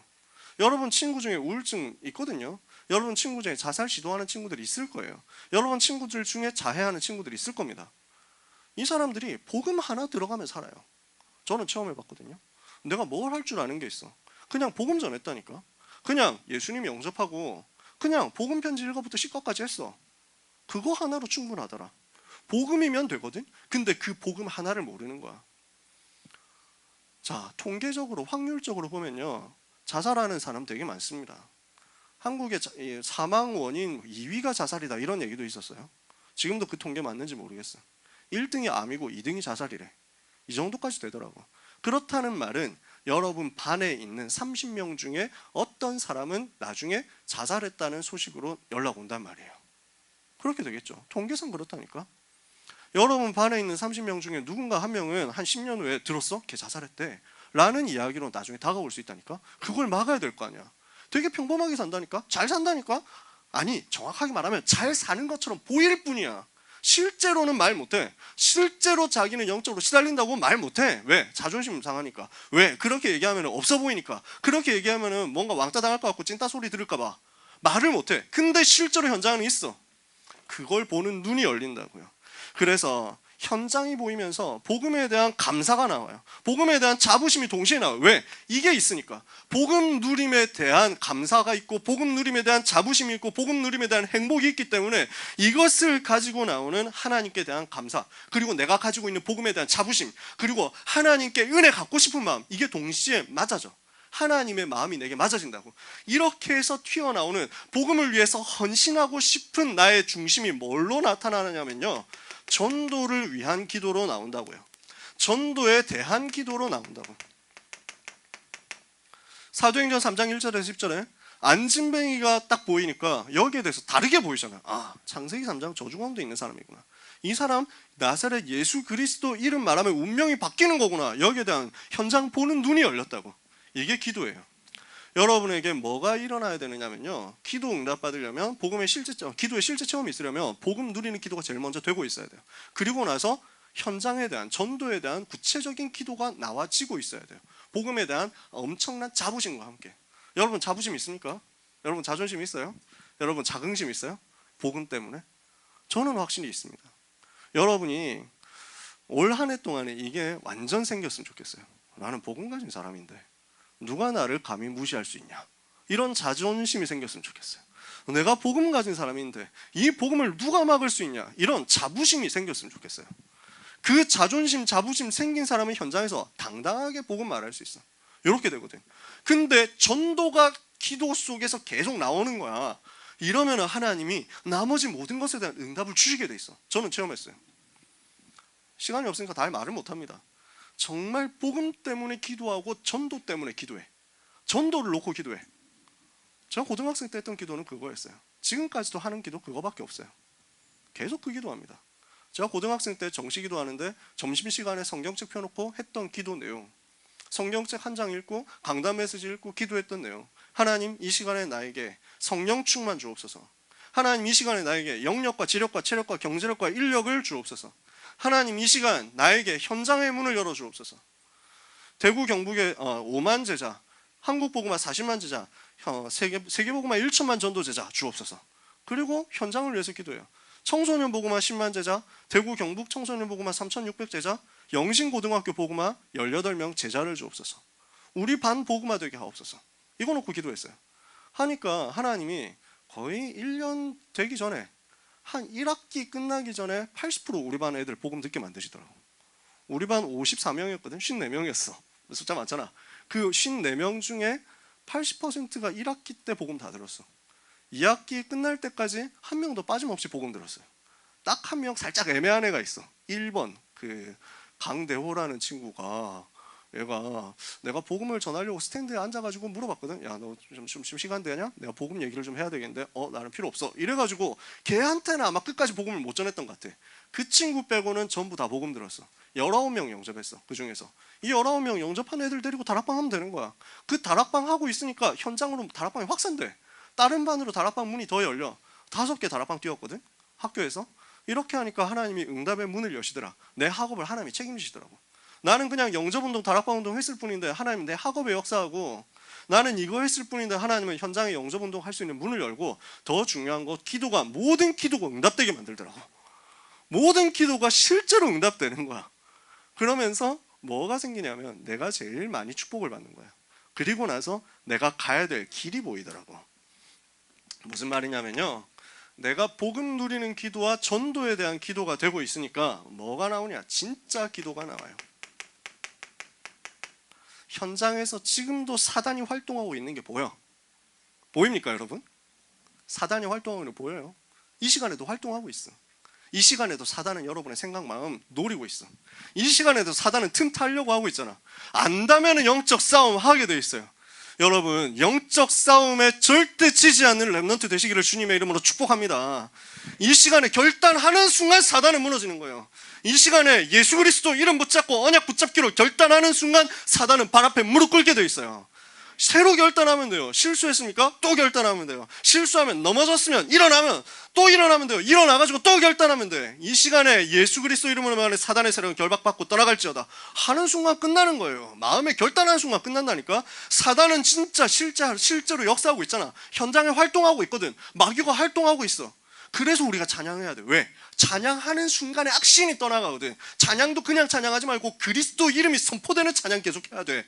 여러분 친구 중에 우울증 있거든요. 여러분 친구 중에 자살 시도하는 친구들이 있을 거예요. 여러분 친구들 중에 자해하는 친구들이 있을 겁니다. 이 사람들이 복음 하나 들어가면 살아요. 저는 처음 해봤거든요. 내가 뭘 할 줄 아는 게 있어. 그냥 복음 전했다니까. 그냥 예수님 영접하고 그냥 복음 편지 1과부터 10과까지 했어. 그거 하나로 충분하더라. 복음이면 되거든. 근데 그 복음 하나를 모르는 거야. 자, 통계적으로 확률적으로 보면요, 자살하는 사람 되게 많습니다. 한국의 사망 원인 2위가 자살이다 이런 얘기도 있었어요. 지금도 그 통계 맞는지 모르겠어. 1등이 암이고 2등이 자살이래. 이 정도까지 되더라고. 그렇다는 말은 여러분 반에 있는 30명 중에 어떤 사람은 나중에 자살했다는 소식으로 연락 온단 말이에요. 그렇게 되겠죠. 통계상 그렇다니까. 여러분 반에 있는 30명 중에 누군가 한 명은 한 10년 후에 들었어? 걔 자살했대 라는 이야기로 나중에 다가올 수 있다니까. 그걸 막아야 될 거 아니야. 되게 평범하게 산다니까. 잘 산다니까. 아니, 정확하게 말하면 잘 사는 것처럼 보일 뿐이야. 실제로는 말 못해. 실제로 자기는 영적으로 시달린다고 말 못해. 왜? 자존심 상하니까. 왜? 그렇게 얘기하면 없어 보이니까. 그렇게 얘기하면 뭔가 왕따 당할 것 같고 찐따 소리 들을까 봐 말을 못해. 근데 실제로 현장은 있어. 그걸 보는 눈이 열린다고요. 그래서 현장이 보이면서 복음에 대한 감사가 나와요. 복음에 대한 자부심이 동시에 나와요. 왜? 이게 있으니까. 복음 누림에 대한 감사가 있고 복음 누림에 대한 자부심이 있고 복음 누림에 대한 행복이 있기 때문에 이것을 가지고 나오는 하나님께 대한 감사, 그리고 내가 가지고 있는 복음에 대한 자부심, 그리고 하나님께 은혜 갖고 싶은 마음, 이게 동시에 맞아져. 하나님의 마음이 내게 맞아진다고. 이렇게 해서 튀어나오는 복음을 위해서 헌신하고 싶은 나의 중심이 뭘로 나타나느냐면요, 전도를 위한 기도로 나온다고요. 전도에 대한 기도로 나온다고. 사도행전 3장 1절에서 10절에 안진뱅이가 딱 보이니까 여기에 대해서 다르게 보이잖아요. 아, 창세기 3장 저주 가운데 있는 사람이구나. 이 사람 나사렛 예수 그리스도 이름 말하면 운명이 바뀌는 거구나. 여기에 대한 현장 보는 눈이 열렸다고. 이게 기도예요. 여러분에게 뭐가 일어나야 되느냐면요, 기도 응답 받으려면 복음의 기도의 실제 체험이 있으려면 복음 누리는 기도가 제일 먼저 되고 있어야 돼요. 그리고 나서 현장에 대한, 전도에 대한 구체적인 기도가 나와지고 있어야 돼요. 복음에 대한 엄청난 자부심과 함께. 여러분 자부심 있습니까? 여러분 자존심 있어요? 여러분 자긍심 있어요? 복음 때문에? 저는 확신이 있습니다. 여러분이 올 한 해 동안에 이게 완전 생겼으면 좋겠어요. 나는 복음 가진 사람인데 누가 나를 감히 무시할 수 있냐, 이런 자존심이 생겼으면 좋겠어요. 내가 복음 가진 사람인데 이 복음을 누가 막을 수 있냐, 이런 자부심이 생겼으면 좋겠어요. 그 자존심, 자부심 생긴 사람은 현장에서 당당하게 복음 말할 수 있어. 이렇게 되거든. 근데 전도가 기도 속에서 계속 나오는 거야. 이러면 하나님이 나머지 모든 것에 대한 응답을 주시게 돼 있어. 저는 체험했어요. 시간이 없으니까 다 말을 못합니다. 정말 복음 때문에 기도하고 전도 때문에 기도해. 전도를 놓고 기도해. 제가 고등학생 때 했던 기도는 그거였어요. 지금까지도 하는 기도 그거밖에 없어요. 계속 그 기도합니다. 제가 고등학생 때 정시 기도하는데 점심시간에 성경책 펴놓고 했던 기도 내용, 성경책 한 장 읽고 강단 메시지 읽고 기도했던 내용, 하나님 이 시간에 나에게 성령 충만 주옵소서. 하나님 이 시간에 나에게 영력과 지력과 체력과 경제력과 인력을 주옵소서. 하나님 이 시간 나에게 현장의 문을 열어주옵소서. 대구 경북에 5만 제자, 한국 복음화 40만 제자, 세계 복음화 1천만 전도 제자 주옵소서. 그리고 현장을 위해서 기도해요. 청소년 복음화 10만 제자, 대구 경북 청소년 복음화 3,600 제자, 영신고등학교 복음화 18명 제자를 주옵소서. 우리 반 복음화 되게 하옵소서. 이거 놓고 기도했어요. 하니까 하나님이 거의 1년 되기 전에, 한 1학기 끝나기 전에 80% 우리 반 애들 복음 듣게 만드시더라고. 우리 반 54명이었거든. 54명이었어. 숫자 많잖아. 그 54명 중에 80%가 1학기 때 복음 다 들었어. 2학기 끝날 때까지 한 명도 빠짐없이 복음 들었어요. 딱 한 명 살짝 애매한 애가 있어. 1번 그 강대호라는 친구가, 얘가 내가 복음을 전하려고 스탠드에 앉아가지고 물어봤거든. 야, 너 좀 시간 되냐? 내가 복음 얘기를 좀 해야 되겠는데 나는 필요 없어. 이래가지고 걔한테는 아마 끝까지 복음을 못 전했던 것 같아. 그 친구 빼고는 전부 다 복음 들었어. 19명 영접했어. 그 중에서 이 19명 영접한 애들 데리고 다락방 하면 되는 거야. 그 다락방 하고 있으니까 현장으로 다락방이 확산돼. 다른 반으로 다락방 문이 더 열려. 5개 다락방 뛰었거든, 학교에서. 이렇게 하니까 하나님이 응답의 문을 여시더라. 내 학업을 하나님이 책임지시더라고. 나는 그냥 영접운동, 다락방운동 했을 뿐인데 하나님은 내 학업에 역사하고, 나는 이거 했을 뿐인데 하나님은 현장에 영접운동 할 수 있는 문을 열고, 더 중요한 거 기도가, 모든 기도가 응답되게 만들더라고. 모든 기도가 실제로 응답되는 거야. 그러면서 뭐가 생기냐면 내가 제일 많이 축복을 받는 거야. 그리고 나서 내가 가야 될 길이 보이더라고. 무슨 말이냐면요, 내가 복음 누리는 기도와 전도에 대한 기도가 되고 있으니까 뭐가 나오냐? 진짜 기도가 나와요. 현장에서 지금도 사단이 활동하고 있는 게 보여. 보입니까 여러분? 사단이 활동하고 있는 게 보여요. 이 시간에도 활동하고 있어. 이 시간에도 사단은 여러분의 생각, 마음 노리고 있어. 이 시간에도 사단은 틈 타려고 하고 있잖아. 안다면 영적 싸움 하게 돼 있어요. 여러분, 영적 싸움에 절대 지지 않는 렘넌트 되시기를 주님의 이름으로 축복합니다. 이 시간에 결단하는 순간 사단은 무너지는 거예요. 이 시간에 예수 그리스도 이름 붙잡고 언약 붙잡기로 결단하는 순간 사단은 발 앞에 무릎 꿇게 돼 있어요. 새로 결단하면 돼요. 실수했습니까? 또 결단하면 돼요. 실수하면, 넘어졌으면, 일어나면 또 일어나면 돼요. 일어나가지고 또 결단하면 돼. 이 시간에 예수 그리스도 이름으로 말하는 사단의 세력은 결박받고 떠나갈지어다 하는 순간 끝나는 거예요. 마음에 결단하는 순간 끝난다니까. 사단은 진짜 실제로 역사하고 있잖아. 현장에 활동하고 있거든. 마귀가 활동하고 있어. 그래서 우리가 찬양해야 돼. 왜? 찬양하는 순간에 악신이 떠나가거든. 찬양도 그냥 찬양하지 말고 그리스도 이름이 선포되는 찬양 계속해야 돼.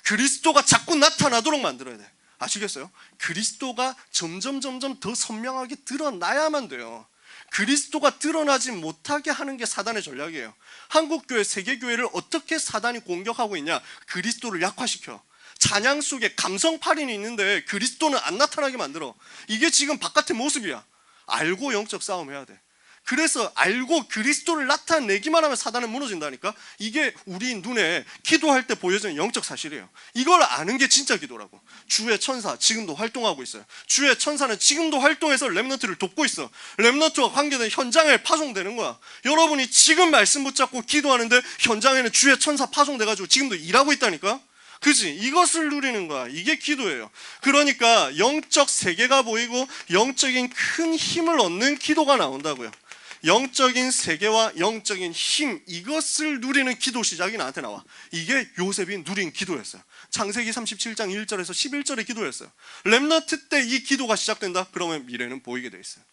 그리스도가 자꾸 나타나도록 만들어야 돼. 아시겠어요? 그리스도가 점점 더 선명하게 드러나야만 돼요. 그리스도가 드러나지 못하게 하는 게 사단의 전략이에요. 한국교회, 세계교회를 어떻게 사단이 공격하고 있냐? 그리스도를 약화시켜. 찬양 속에 감성팔인이 있는데 그리스도는 안 나타나게 만들어. 이게 지금 바깥의 모습이야. 알고 영적 싸움 해야 돼. 그래서 알고 그리스도를 나타내기만 하면 사단은 무너진다니까. 이게 우리 눈에 기도할 때 보여지는 영적 사실이에요. 이걸 아는 게 진짜 기도라고. 주의 천사 지금도 활동하고 있어요. 주의 천사는 지금도 활동해서 렘넌트를 돕고 있어. 렘넌트와 관계된 현장에 파송되는 거야. 여러분이 지금 말씀 붙잡고 기도하는데 현장에는 주의 천사 파송돼가지고 지금도 일하고 있다니까. 그지? 이것을 누리는 거야. 이게 기도예요. 그러니까 영적 세계가 보이고 영적인 큰 힘을 얻는 기도가 나온다고요. 영적인 세계와 영적인 힘, 이것을 누리는 기도 시작이 나한테 나와. 이게 요셉이 누린 기도였어요. 창세기 37장 1절에서 11절의 기도였어요. 렘넌트 때 이 기도가 시작된다? 그러면 미래는 보이게 돼 있어요.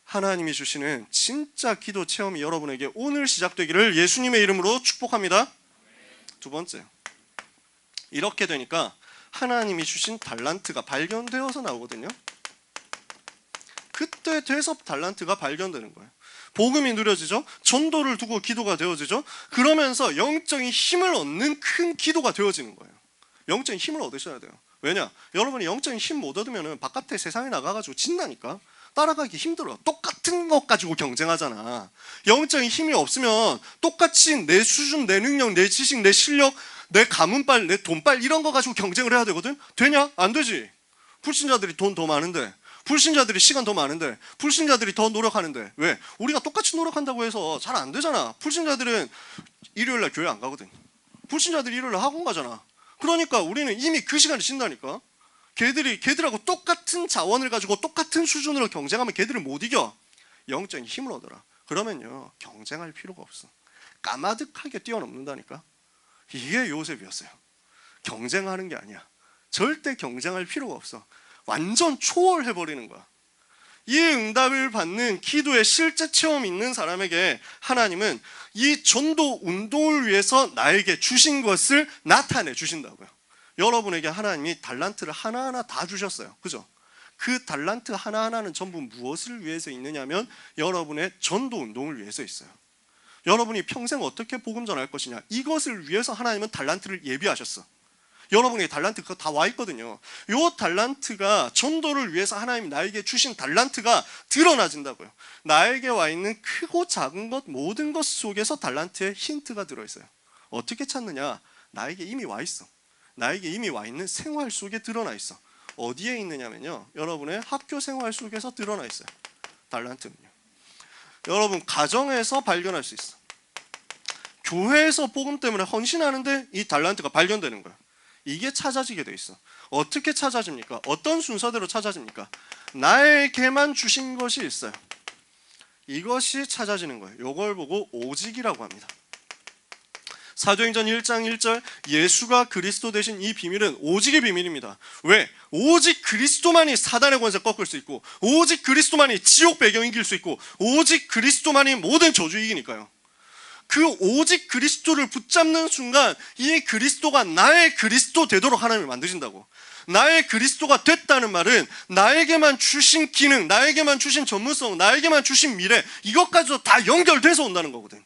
하나님이 주시는 진짜 기도 체험이 여러분에게 오늘 시작되기를 예수님의 이름으로 축복합니다. 두 번째, 이렇게 되니까 하나님이 주신 달란트가 발견되어서 나오거든요. 그때 돼서 달란트가 발견되는 거예요. 복음이 누려지죠. 전도를 두고 기도가 되어지죠. 그러면서 영적인 힘을 얻는 큰 기도가 되어지는 거예요. 영적인 힘을 얻으셔야 돼요. 왜냐? 여러분이 영적인 힘 못 얻으면 바깥에 세상에 나가가지고 진다니까. 따라가기 힘들어. 똑같은 것 가지고 경쟁하잖아. 영적인 힘이 없으면 똑같이 내 수준, 내 능력, 내 지식, 내 실력, 내 가문빨, 내 돈빨 이런 거 가지고 경쟁을 해야 되거든. 되냐? 안 되지. 불신자들이 돈 더 많은데, 불신자들이 시간 더 많은데, 불신자들이 더 노력하는데. 왜? 우리가 똑같이 노력한다고 해서 잘 안 되잖아. 불신자들은 일요일날 교회 안 가거든. 불신자들이 일요일날 학원 가잖아. 그러니까 우리는 이미 그 시간에 쉰다니까. 걔들하고 똑같은 자원을 가지고 똑같은 수준으로 경쟁하면 걔들을 못 이겨. 영적인 힘을 얻어라. 그러면요, 경쟁할 필요가 없어. 까마득하게 뛰어넘는다니까. 이게 요셉이었어요. 경쟁하는 게 아니야. 절대 경쟁할 필요가 없어. 완전 초월해버리는 거야. 이 응답을 받는 기도의 실제 체험이 있는 사람에게 하나님은 이 전도 운동을 위해서 나에게 주신 것을 나타내 주신다고요. 여러분에게 하나님이 달란트를 하나하나 다 주셨어요. 그죠? 그 달란트 하나하나는 전부 무엇을 위해서 있느냐면 여러분의 전도 운동을 위해서 있어요. 여러분이 평생 어떻게 복음 전할 것이냐, 이것을 위해서 하나님은 달란트를 예비하셨어. 여러분에게 달란트 그거 다 와 있거든요. 이 달란트가 전도를 위해서 하나님이 나에게 주신 달란트가 드러나진다고요. 나에게 와 있는 크고 작은 것 모든 것 속에서 달란트의 힌트가 들어있어요. 어떻게 찾느냐? 나에게 이미 와 있어. 나에게 이미 와 있는 생활 속에 드러나 있어. 어디에 있느냐면요, 여러분의 학교 생활 속에서 드러나 있어요. 달란트는요. 여러분 가정에서 발견할 수 있어. 교회에서 복음 때문에 헌신하는데 이 달란트가 발견되는 거야. 이게 찾아지게 돼 있어. 어떻게 찾아집니까? 어떤 순서대로 찾아집니까? 나에게만 주신 것이 있어요. 이것이 찾아지는 거예요. 이걸 보고 오직이라고 합니다. 사도행전 1장 1절, 예수가 그리스도 되신 이 비밀은 오직의 비밀입니다. 왜? 오직 그리스도만이 사단의 권세 꺾을 수 있고, 오직 그리스도만이 지옥 배경 이길 수 있고, 오직 그리스도만이 모든 저주 이기니까요. 그 오직 그리스도를 붙잡는 순간 이 그리스도가 나의 그리스도 되도록 하나님을 만드신다고. 나의 그리스도가 됐다는 말은 나에게만 주신 기능, 나에게만 주신 전문성, 나에게만 주신 미래, 이것까지도 다 연결돼서 온다는 거거든.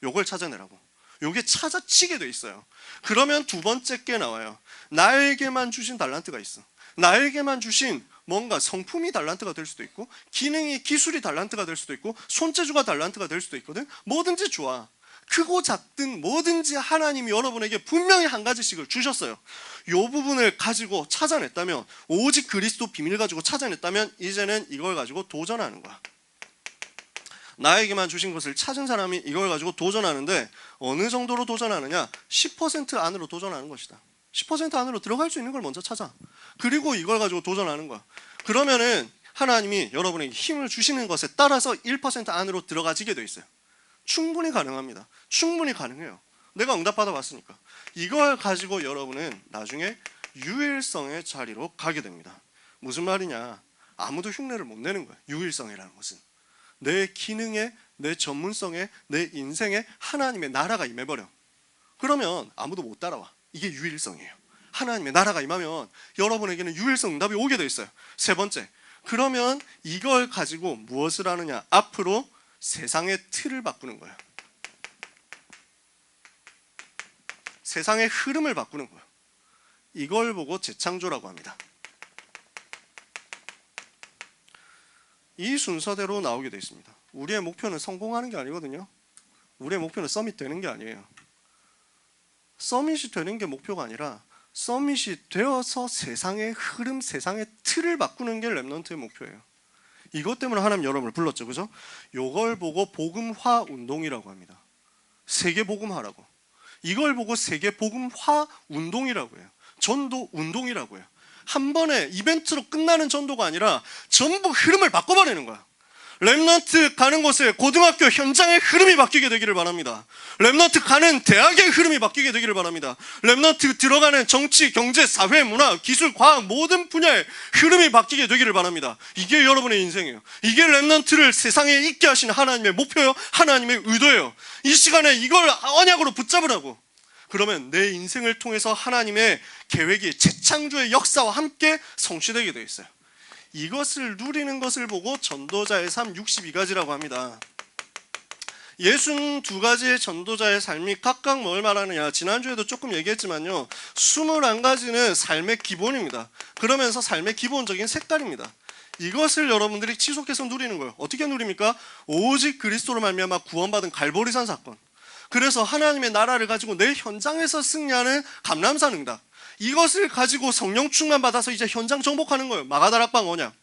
이걸 찾아내라고. 이게 찾아치게 돼 있어요. 그러면 두 번째 게 나와요. 나에게만 주신 달란트가 있어. 나에게만 주신 뭔가 성품이 달란트가 될 수도 있고, 기능이, 기술이 달란트가 될 수도 있고, 손재주가 달란트가 될 수도 있거든. 뭐든지 좋아. 크고 작든 뭐든지 하나님이 여러분에게 분명히 한 가지씩을 주셨어요. 이 부분을 가지고 찾아냈다면, 오직 그리스도 비밀 가지고 찾아냈다면 이제는 이걸 가지고 도전하는 거야. 나에게만 주신 것을 찾은 사람이 이걸 가지고 도전하는데, 어느 정도로 도전하느냐? 10% 안으로 도전하는 것이다. 10% 안으로 들어갈 수 있는 걸 먼저 찾아. 그리고 이걸 가지고 도전하는 거야. 그러면은 하나님이 여러분에게 힘을 주시는 것에 따라서 1% 안으로 들어가지게 돼 있어요. 충분히 가능합니다. 충분히 가능해요. 내가 응답받아 봤으니까. 이걸 가지고 여러분은 나중에 유일성의 자리로 가게 됩니다. 무슨 말이냐? 아무도 흉내를 못 내는 거예요. 유일성이라는 것은 내 기능에, 내 전문성에, 내 인생에 하나님의 나라가 임해버려. 그러면 아무도 못 따라와. 이게 유일성이에요. 하나님의 나라가 임하면 여러분에게는 유일성 응답이 오게 돼 있어요. 세 번째, 그러면 이걸 가지고 무엇을 하느냐? 앞으로 세상의 틀을 바꾸는 거예요. 세상의 흐름을 바꾸는 거예요. 이걸 보고 재창조라고 합니다. 이 순서대로 나오게 되어 있습니다. 우리의 목표는 성공하는 게 아니거든요. 우리의 목표는 서밋 되는 게 아니에요. 서밋이 되는 게 목표가 아니라 서밋이 되어서 세상의 흐름, 세상의 틀을 바꾸는 게 랩넌트의 목표예요. 이것 때문에 하나님 여러분을 불렀죠. 그죠? 이걸 보고 복음화 운동이라고 합니다. 세계 복음화라고. 이걸 보고 세계 복음화 운동이라고 해요. 전도 운동이라고 해요. 한 번에 이벤트로 끝나는 전도가 아니라 전부 흐름을 바꿔버리는 거야. 랩넌트 가는 곳에 고등학교 현장의 흐름이 바뀌게 되기를 바랍니다. 랩넌트 가는 대학의 흐름이 바뀌게 되기를 바랍니다. 랩넌트 들어가는 정치, 경제, 사회, 문화, 기술, 과학 모든 분야의 흐름이 바뀌게 되기를 바랍니다. 이게 여러분의 인생이에요. 이게 랩넌트를 세상에 있게 하시는 하나님의 목표예요. 하나님의 의도예요. 이 시간에 이걸 언약으로 붙잡으라고. 그러면 내 인생을 통해서 하나님의 계획이 재창조의 역사와 함께 성취되게 되어 있어요. 이것을 누리는 것을 보고 전도자의 삶 62가지라고 합니다. 62가지의 전도자의 삶이 각각 뭘 말하느냐, 지난주에도 조금 얘기했지만요, 21가지는 삶의 기본입니다. 그러면서 삶의 기본적인 색깔입니다. 이것을 여러분들이 지속해서 누리는 거예요. 어떻게 누립니까? 오직 그리스도로 말미암아 구원받은 갈보리산 사건. 그래서 하나님의 나라를 가지고 내 현장에서 승리하는 감람산 응답. 이것을 가지고 성령 충만 받아서 이제 현장 정복하는 거예요. 마가다락방 언약.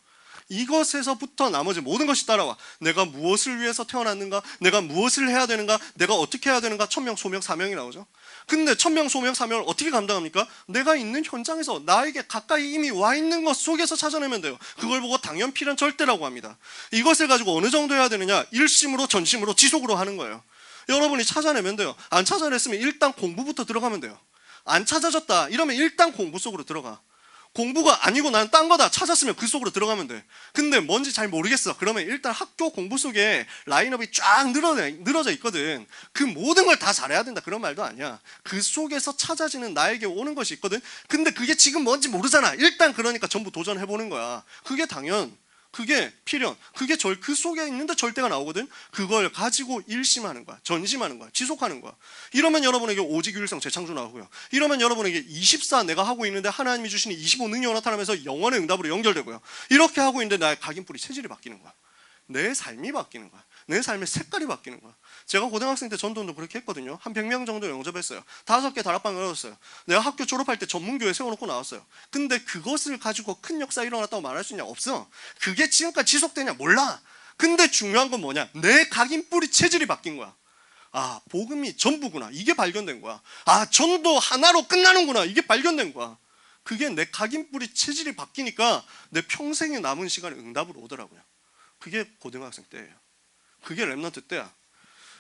이것에서부터 나머지 모든 것이 따라와. 내가 무엇을 위해서 태어났는가? 내가 무엇을 해야 되는가? 내가 어떻게 해야 되는가? 천명, 소명, 사명이 나오죠. 근데 천명, 소명, 사명을 어떻게 감당합니까? 내가 있는 현장에서 나에게 가까이 이미 와 있는 것 속에서 찾아내면 돼요. 그걸 보고 당연 필연 절대라고 합니다. 이것을 가지고 어느 정도 해야 되느냐? 일심으로, 전심으로, 지속으로 하는 거예요. 여러분이 찾아내면 돼요. 안 찾아냈으면 일단 공부부터 들어가면 돼요. 안 찾아졌다 이러면 일단 공부 속으로 들어가. 공부가 아니고 나는 딴 거다 찾았으면 그 속으로 들어가면 돼. 근데 뭔지 잘 모르겠어. 그러면 일단 학교 공부 속에 라인업이 쫙 늘어져 있거든. 그 모든 걸 다 잘해야 된다 그런 말도 아니야. 그 속에서 찾아지는 나에게 오는 것이 있거든. 근데 그게 지금 뭔지 모르잖아. 일단 그러니까 전부 도전해보는 거야. 그게 당연, 그게 필연, 그게 그 속에 있는데 절대가 나오거든. 그걸 가지고 일심하는 거야, 전심하는 거야, 지속하는 거야. 이러면 여러분에게 오직 유일성 재창조 나오고요. 이러면 여러분에게 24 내가 하고 있는데 하나님이 주시는 25 능력 나타나면서 영원의 응답으로 연결되고요. 이렇게 하고 있는데 나의 각인뿌리 체질이 바뀌는 거야. 내 삶이 바뀌는 거야. 내 삶의 색깔이 바뀌는 거야. 제가 고등학생 때 전도운동 그렇게 했거든요. 한 100명 정도 영접했어요. 5개 다락방을 얻었어요. 내가 학교 졸업할 때 전문교회 세워놓고 나왔어요. 근데 그것을 가지고 큰 역사 일어났다고 말할 수 있냐? 없어. 그게 지금까지 지속되냐? 몰라. 근데 중요한 건 뭐냐? 내 각인뿌리 체질이 바뀐 거야. 아, 복음이 전부구나. 이게 발견된 거야. 아, 전도 하나로 끝나는구나. 이게 발견된 거야. 그게 내 각인뿌리 체질이 바뀌니까 내 평생에 남은 시간에 응답으로 오더라고요. 그게 고등학생 때예요. 그게 랩넌트 때야.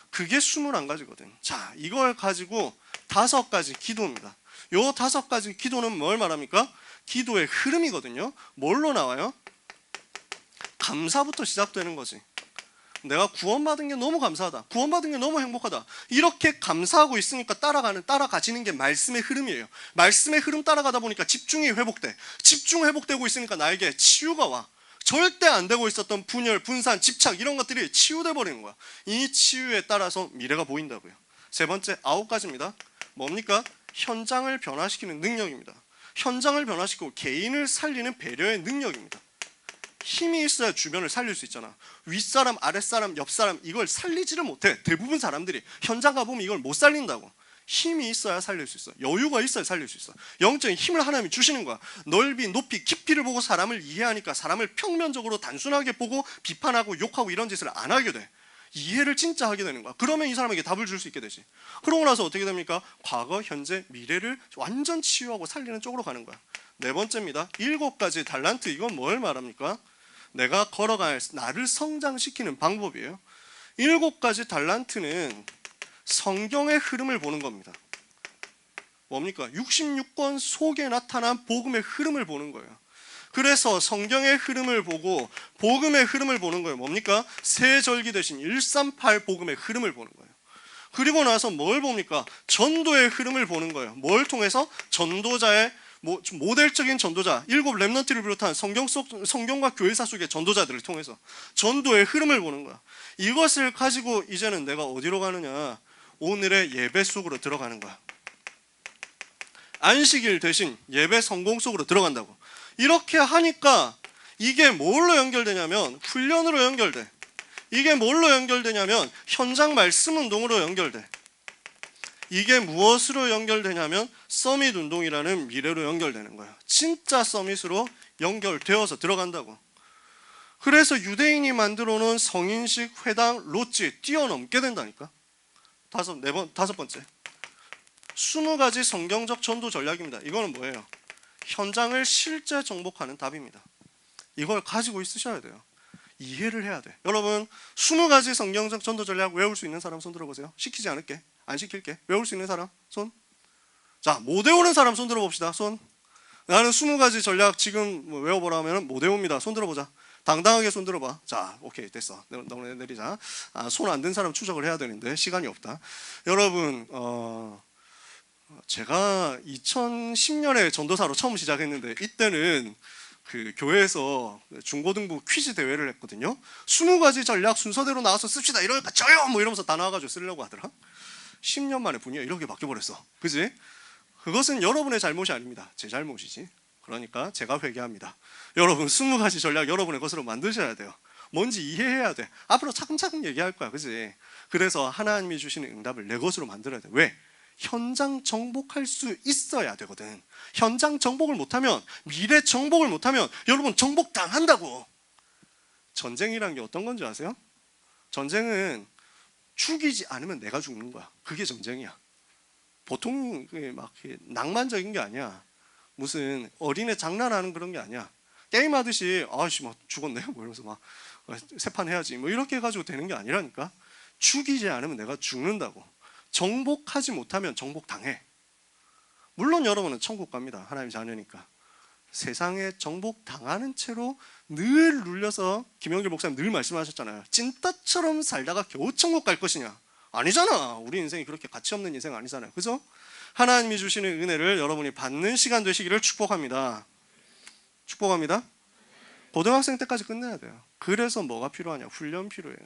그게 21가지거든. 자, 이걸 가지고 5가지 기도입니다. 요 5가지 기도는 뭘 말합니까? 기도의 흐름이거든요. 뭘로 나와요? 감사부터 시작되는 거지. 내가 구원받은 게 너무 감사하다. 구원받은 게 너무 행복하다. 이렇게 감사하고 있으니까 따라가지는 게 말씀의 흐름이에요. 말씀의 흐름 따라가다 보니까 집중이 회복돼. 집중 회복되고 있으니까 나에게 치유가 와. 절대 안 되고 있었던 분열, 분산, 집착 이런 것들이 치유돼 버리는 거야. 이 치유에 따라서 미래가 보인다고요. 세 번째, 9가지입니다. 뭡니까? 현장을 변화시키는 능력입니다. 현장을 변화시키고 개인을 살리는 배려의 능력입니다. 힘이 있어야 주변을 살릴 수 있잖아. 윗사람, 아랫사람, 옆사람 이걸 살리지를 못해. 대부분 사람들이 현장 가보면 이걸 못 살린다고. 힘이 있어야 살릴 수 있어. 여유가 있어야 살릴 수 있어. 영적인 힘을 하나님이 주시는 거야. 넓이, 높이, 깊이를 보고 사람을 이해하니까 사람을 평면적으로 단순하게 보고 비판하고 욕하고 이런 짓을 안 하게 돼. 이해를 진짜 하게 되는 거야. 그러면 이 사람에게 답을 줄 수 있게 되지. 그러고 나서 어떻게 됩니까? 과거, 현재, 미래를 완전 치유하고 살리는 쪽으로 가는 거야. 네 번째입니다. 7가지 달란트. 이건 뭘 말합니까? 내가 걸어갈 나를 성장시키는 방법이에요. 7가지 달란트는 성경의 흐름을 보는 겁니다. 뭡니까? 66권 속에 나타난 복음의 흐름을 보는 거예요. 그래서 성경의 흐름을 보고 복음의 흐름을 보는 거예요. 뭡니까? 새 절기 대신 138 복음의 흐름을 보는 거예요. 그리고 나서 뭘 봅니까? 전도의 흐름을 보는 거예요. 뭘 통해서? 전도자의 모델적인 전도자, 7 렘넌트를 비롯한 성경과 교회사 속의 전도자들을 통해서 전도의 흐름을 보는 거야. 이것을 가지고 이제는 내가 어디로 가느냐? 오늘의 예배 속으로 들어가는 거야. 안식일 대신 예배 성공 속으로 들어간다고. 이렇게 하니까 이게 뭘로 연결되냐면 훈련으로 연결돼. 이게 뭘로 연결되냐면 현장 말씀 운동으로 연결돼. 이게 무엇으로 연결되냐면 서밋 운동이라는 미래로 연결되는 거예요. 진짜 서밋으로 연결되어서 들어간다고. 그래서 유대인이 만들어 놓은 성인식, 회당, 롯지 뛰어넘게 된다니까. 다섯 번째. 20가지 성경적 전도 전략입니다. 이거는 뭐예요? 현장을 실제 정복하는 답입니다. 이걸 가지고 있으셔야 돼요. 이해를 해야 돼. 여러분 20가지 성경적 전도 전략 외울 수 있는 사람 손 들어보세요. 시키지 않을게. 안 시킬게. 외울 수 있는 사람 손. 자, 못 외우는 사람 손 들어봅시다. 손. 나는 20가지 전략 지금 외워보라 하면 못 외웁니다. 손 들어보자. 당당하게 손 들어봐. 자, 오케이, 됐어. 너네 내리자. 손 안 든 사람 추적을 해야 되는데 시간이 없다. 여러분 제가 2010년에 전도사로 처음 시작했는데 이때는 그 교회에서 중고등부 퀴즈 대회를 했거든요. 20가지 전략 순서대로 나와서 씁시다 이러니까 저요 뭐 이러면서 다 나와가지고 쓰려고 하더라. 10년 만에 분위기가 이렇게 바뀌어버렸어. 그지? 그것은 여러분의 잘못이 아닙니다. 제 잘못이지. 그러니까 제가 회개합니다. 여러분 20가지 전략 여러분의 것으로 만드셔야 돼요. 뭔지 이해해야 돼. 앞으로 차근차근 얘기할 거야. 그지? 그래서 하나님이 주시는 응답을 내 것으로 만들어야 돼. 왜? 현장 정복할 수 있어야 되거든. 현장 정복을 못하면, 미래 정복을 못하면 여러분 정복 당한다고. 전쟁이란 게 어떤 건지 아세요? 전쟁은 죽이지 않으면 내가 죽는 거야. 그게 전쟁이야. 보통 막 낭만적인 게 아니야. 무슨 어린애 장난하는 그런 게 아니야. 게임하듯이 아씨 막 죽었네 뭐 이러면서 막 세 판 해야지 뭐 이렇게 해가지고 되는 게 아니라니까. 죽이지 않으면 내가 죽는다고. 정복하지 못하면 정복당해. 물론 여러분은 천국 갑니다. 하나님 자녀니까. 세상에 정복당하는 채로 늘 눌려서 김영길 목사님 늘 말씀하셨잖아요. 찐따처럼 살다가 겨우 천국 갈 것이냐. 아니잖아. 우리 인생이 그렇게 가치 없는 인생 아니잖아요. 그죠? 하나님이 주시는 은혜를 여러분이 받는 시간 되시기를 축복합니다. 축복합니다. 고등학생 때까지 끝내야 돼요. 그래서 뭐가 필요하냐? 훈련 필요해요.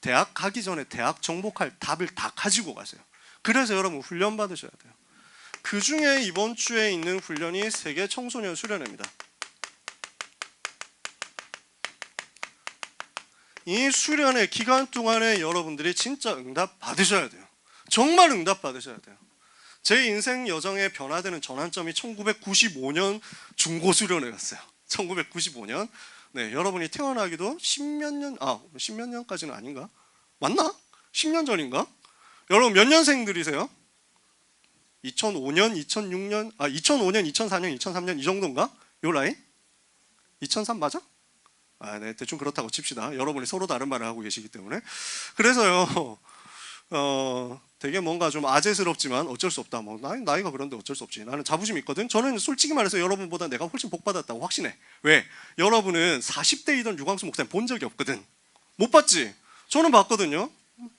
대학 가기 전에 대학 정복할 답을 다 가지고 가세요. 그래서 여러분 훈련 받으셔야 돼요. 그 중에 이번 주에 있는 훈련이 세계 청소년 수련회입니다. 이 수련회 기간 동안에 여러분들이 진짜 응답 받으셔야 돼요. 정말 응답 받으셔야 돼요. 제 인생 여정의 변화되는 전환점이 1995년 중고 수련회였어요. 1995년. 네, 여러분이 태어나기도 십몇 년까지는 아닌가? 맞나? 10년 전인가? 여러분 몇 년생들이세요? 2005년, 2006년, 2005년, 2004년, 2003년 이 정도인가? 요 라인? 2003 맞아? 네, 대충 그렇다고 칩시다. 여러분이 서로 다른 말을 하고 계시기 때문에. 그래서요, 되게 뭔가 좀 아재스럽지만 어쩔 수 없다. 뭐 나이가 그런데 어쩔 수 없지. 나는 자부심이 있거든. 저는 솔직히 말해서 여러분보다 내가 훨씬 복 받았다고 확신해. 왜? 여러분은 40대이던 유광수 목사님 본 적이 없거든. 못 봤지? 저는 봤거든요.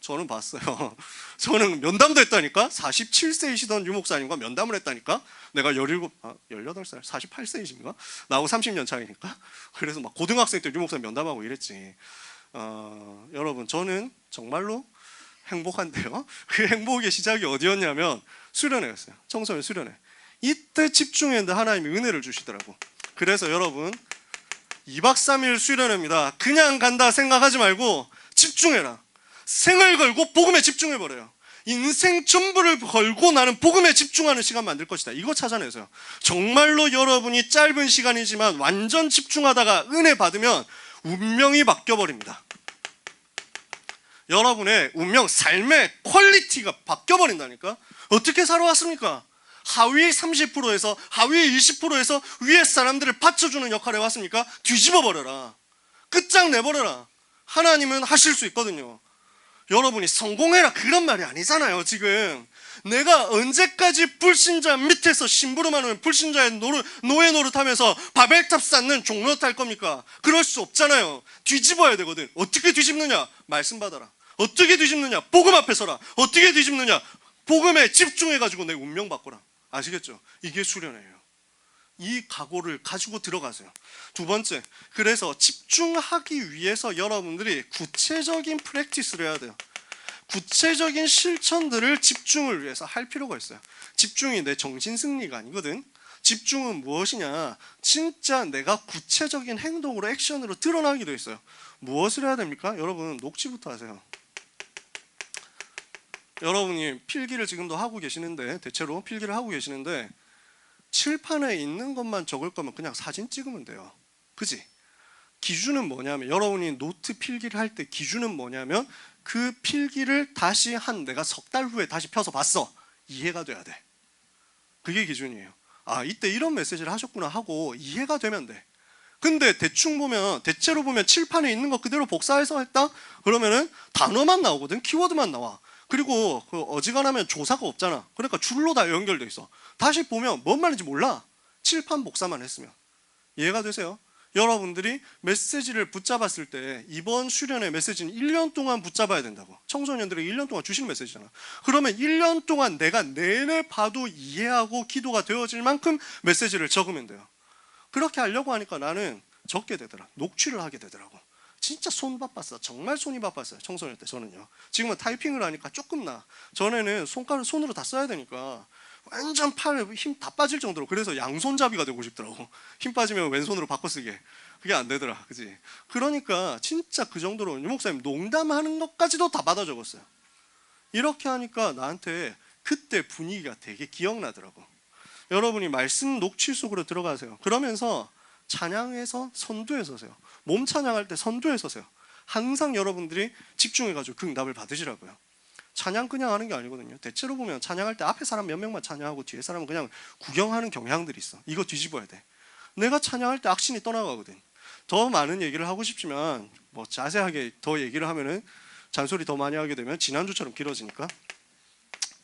저는 봤어요. 저는 면담도 했다니까. 47세이시던 유 목사님과 면담을 했다니까. 내가 18살, 48세이신가? 나하고 30년 차이니까. 그래서 막 고등학생 때 유 목사님 면담하고 이랬지. 여러분 저는 정말로 행복한데요. 그 행복의 시작이 어디였냐면 수련회였어요. 청소년 수련회. 이때 집중했는데 하나님이 은혜를 주시더라고. 그래서 여러분 2박 3일 수련회입니다. 그냥 간다 생각하지 말고 집중해라. 생을 걸고 복음에 집중해버려요. 인생 전부를 걸고 나는 복음에 집중하는 시간 만들 것이다. 이거 찾아내세요. 정말로 여러분이 짧은 시간이지만 완전 집중하다가 은혜 받으면 운명이 바뀌어버립니다. 여러분의 운명, 삶의 퀄리티가 바뀌어버린다니까. 어떻게 살아왔습니까? 하위 30%에서 하위 20%에서 위에 사람들을 받쳐주는 역할을 해왔습니까? 뒤집어버려라. 끝장내버려라. 하나님은 하실 수 있거든요. 여러분이 성공해라 그런 말이 아니잖아요. 지금 내가 언제까지 불신자 밑에서 심부름하는 불신자의 노예 노릇하면서 바벨탑 쌓는 종로 탈 겁니까? 그럴 수 없잖아요. 뒤집어야 되거든. 어떻게 뒤집느냐? 말씀 받아라. 어떻게 뒤집느냐? 복음 앞에 서라. 어떻게 뒤집느냐? 복음에 집중해가지고 내 운명 바꿔라. 아시겠죠? 이게 수련회예요. 이 각오를 가지고 들어가세요. 두 번째, 그래서 집중하기 위해서 여러분들이 구체적인 프랙티스를 해야 돼요. 구체적인 실천들을 집중을 위해서 할 필요가 있어요. 집중이 내 정신승리가 아니거든. 집중은 무엇이냐? 진짜 내가 구체적인 행동으로 액션으로 드러나기도 있어요. 무엇을 해야 됩니까? 여러분 녹취부터 하세요. 여러분이 필기를 지금도 하고 계시는데, 대체로 필기를 하고 계시는데 칠판에 있는 것만 적을 거면 그냥 사진 찍으면 돼요. 그지? 기준은 뭐냐면, 여러분이 노트 필기를 할 때 기준은 뭐냐면, 그 필기를 다시 내가 석 달 후에 다시 펴서 봤어. 이해가 돼야 돼. 그게 기준이에요. 아, 이때 이런 메시지를 하셨구나 하고 이해가 되면 돼. 근데 대체로 보면 칠판에 있는 거 그대로 복사해서 했다? 그러면은 단어만 나오거든. 키워드만 나와. 그리고 그 어지간하면 조사가 없잖아. 그러니까 줄로 다 연결돼 있어. 다시 보면 뭔 말인지 몰라. 칠판 복사만 했으면. 이해가 되세요? 여러분들이 메시지를 붙잡았을 때 이번 수련의 메시지는 1년 동안 붙잡아야 된다고. 청소년들에게 1년 동안 주실 메시지잖아. 그러면 1년 동안 내가 내내 봐도 이해하고 기도가 되어질 만큼 메시지를 적으면 돼요. 그렇게 하려고 하니까 나는 적게 되더라. 녹취를 하게 되더라고. 진짜 손 바빴어. 정말 손이 바빴어요. 청소년 때 저는요. 지금은 타이핑을 하니까 조금 나. 전에는 손으로 다 써야 되니까 완전 팔 힘 다 빠질 정도로. 그래서 양손잡이가 되고 싶더라고. 힘 빠지면 왼손으로 바꿔 쓰게. 그게 안 되더라. 그지? 그러니까 진짜 그 정도로 유 목사님 농담하는 것까지도 다 받아 적었어요. 이렇게 하니까 나한테 그때 분위기가 되게 기억나더라고. 여러분이 말씀 녹취 속으로 들어가세요. 그러면서 찬양에서 선두에 서세요. 몸 찬양할 때 선두에 서세요. 항상 여러분들이 집중해가지고 그 응답을 받으시라고요. 찬양 그냥 하는 게 아니거든요. 대체로 보면 찬양할 때 앞에 사람 몇 명만 찬양하고 뒤에 사람은 그냥 구경하는 경향들이 있어. 이거 뒤집어야 돼. 내가 찬양할 때 악신이 떠나가거든. 더 많은 얘기를 하고 싶지만 뭐 자세하게 더 얘기를 하면은 잔소리 더 많이 하게 되면 지난주처럼 길어지니까,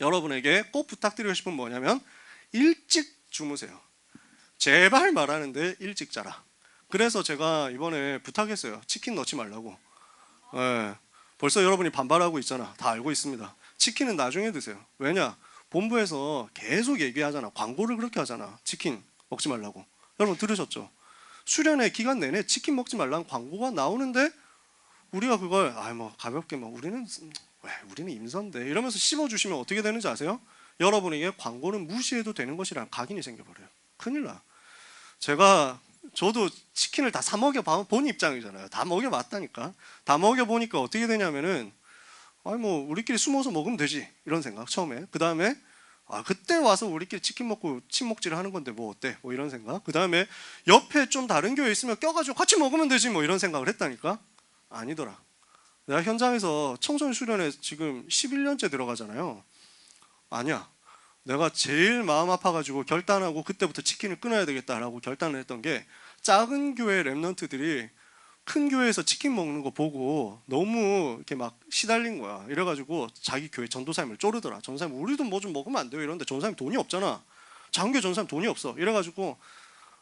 여러분에게 꼭 부탁드리고 싶은 뭐냐면 일찍 주무세요. 제발 말하는데 일찍 자라. 그래서 제가 이번에 부탁했어요. 치킨 넣지 말라고. 네. 벌써 여러분이 반발하고 있잖아. 다 알고 있습니다. 치킨은 나중에 드세요. 왜냐? 본부에서 계속 얘기하잖아. 광고를 그렇게 하잖아. 치킨 먹지 말라고. 여러분 들으셨죠? 수련회 기간 내내 치킨 먹지 말라는 광고가 나오는데 우리가 그걸 뭐 가볍게 우리는 임선데 이러면서 씹어주시면 어떻게 되는지 아세요? 여러분에게 광고는 무시해도 되는 것이라는 각인이 생겨버려요. 큰일 나. 저도 치킨을 다 사 먹여본 입장이잖아요. 다 먹여봤다니까. 다 먹여보니까 어떻게 되냐면은 우리끼리 숨어서 먹으면 되지 이런 생각 처음에. 그 다음에 그때 와서 우리끼리 치킨 먹고 친목질을 하는 건데 뭐 어때 뭐 이런 생각. 그 다음에 옆에 좀 다른 교회 있으면 껴가지고 같이 먹으면 되지 뭐 이런 생각을 했다니까. 아니더라. 내가 현장에서 청소년 수련회 지금 11년째 들어가잖아요. 아니야. 내가 제일 마음 아파가지고 결단하고 그때부터 치킨을 끊어야 되겠다라고 결단을 했던 게, 작은 교회 랩런트들이 큰 교회에서 치킨 먹는 거 보고 너무 이렇게 막 시달린 거야. 이래가지고 자기 교회 전도사님을 쪼르더라. 전도사님 우리도 뭐 좀 먹으면 안 돼요 이러는데 전도사님 돈이 없잖아. 작은 교회 전도사님 돈이 없어. 이래가지고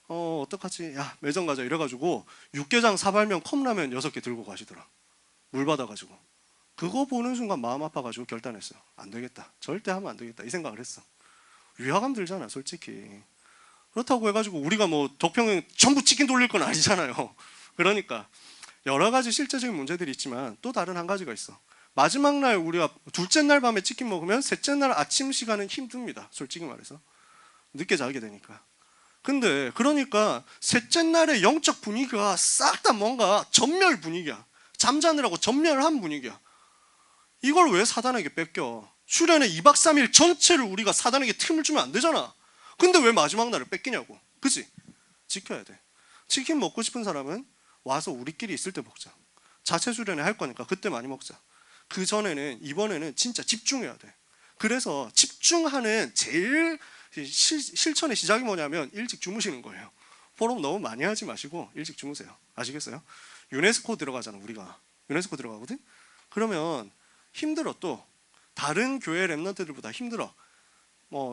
어떡하지? 야 매점 가자. 이래가지고 육개장 사발면 컵라면 6개 들고 가시더라. 물 받아가지고. 그거 보는 순간 마음 아파가지고 결단했어요. 안 되겠다. 절대 하면 안 되겠다. 이 생각을 했어. 위화감 들잖아, 솔직히. 그렇다고 해가지고 우리가 뭐 덕평에 전부 치킨 돌릴 건 아니잖아요. 그러니까 여러 가지 실제적인 문제들이 있지만 또 다른 한 가지가 있어. 마지막 날 우리가 둘째 날 밤에 치킨 먹으면 셋째 날 아침 시간은 힘듭니다. 솔직히 말해서. 늦게 자게 되니까. 근데 그러니까 셋째 날의 영적 분위기가 싹 다 뭔가 전멸 분위기야. 잠자느라고 전멸한 분위기야. 이걸 왜 사단에게 뺏겨? 수련회 2박 3일 전체를 우리가 사단에게 틈을 주면 안 되잖아. 근데 왜 마지막 날을 뺏기냐고. 그치? 지켜야 돼. 치킨 먹고 싶은 사람은 와서 우리끼리 있을 때 먹자. 자체 수련회 할 거니까 그때 많이 먹자. 이번에는 진짜 집중해야 돼. 그래서 집중하는 제일 실천의 시작이 뭐냐면 일찍 주무시는 거예요. 포럼 너무 많이 하지 마시고 일찍 주무세요. 아시겠어요? 유네스코 들어가잖아. 우리가 유네스코 들어가거든. 그러면 힘들어. 또 다른 교회 렘넌트들보다 힘들어.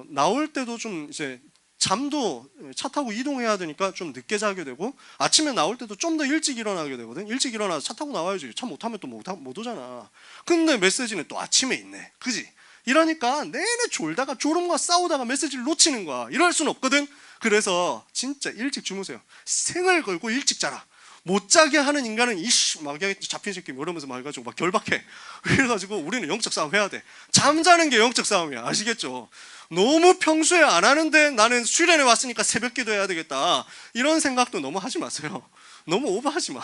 나올 때도 좀 이제 잠도 차 타고 이동해야 되니까 좀 늦게 자게 되고, 아침에 나올 때도 좀 더 일찍 일어나게 되거든. 일찍 일어나서 차 타고 나와야지. 차 못 타면 또 못 오잖아. 근데 메시지는 또 아침에 있네. 그지? 이러니까 내내 졸다가 졸음과 싸우다가 메시지를 놓치는 거야. 이럴 순 없거든. 그래서 진짜 일찍 주무세요. 생을 걸고 일찍 자라. 못 자게 하는 인간은 막 잡힌 새끼 이러면서 막 해가지고 막 결박해. 그래가지고 우리는 영적 싸움 해야 돼. 잠자는 게 영적 싸움이야. 아시겠죠? 너무 평소에 안 하는데 나는 수련회 왔으니까 새벽 기도 해야 되겠다, 이런 생각도 너무 하지 마세요. 너무 오버하지 마.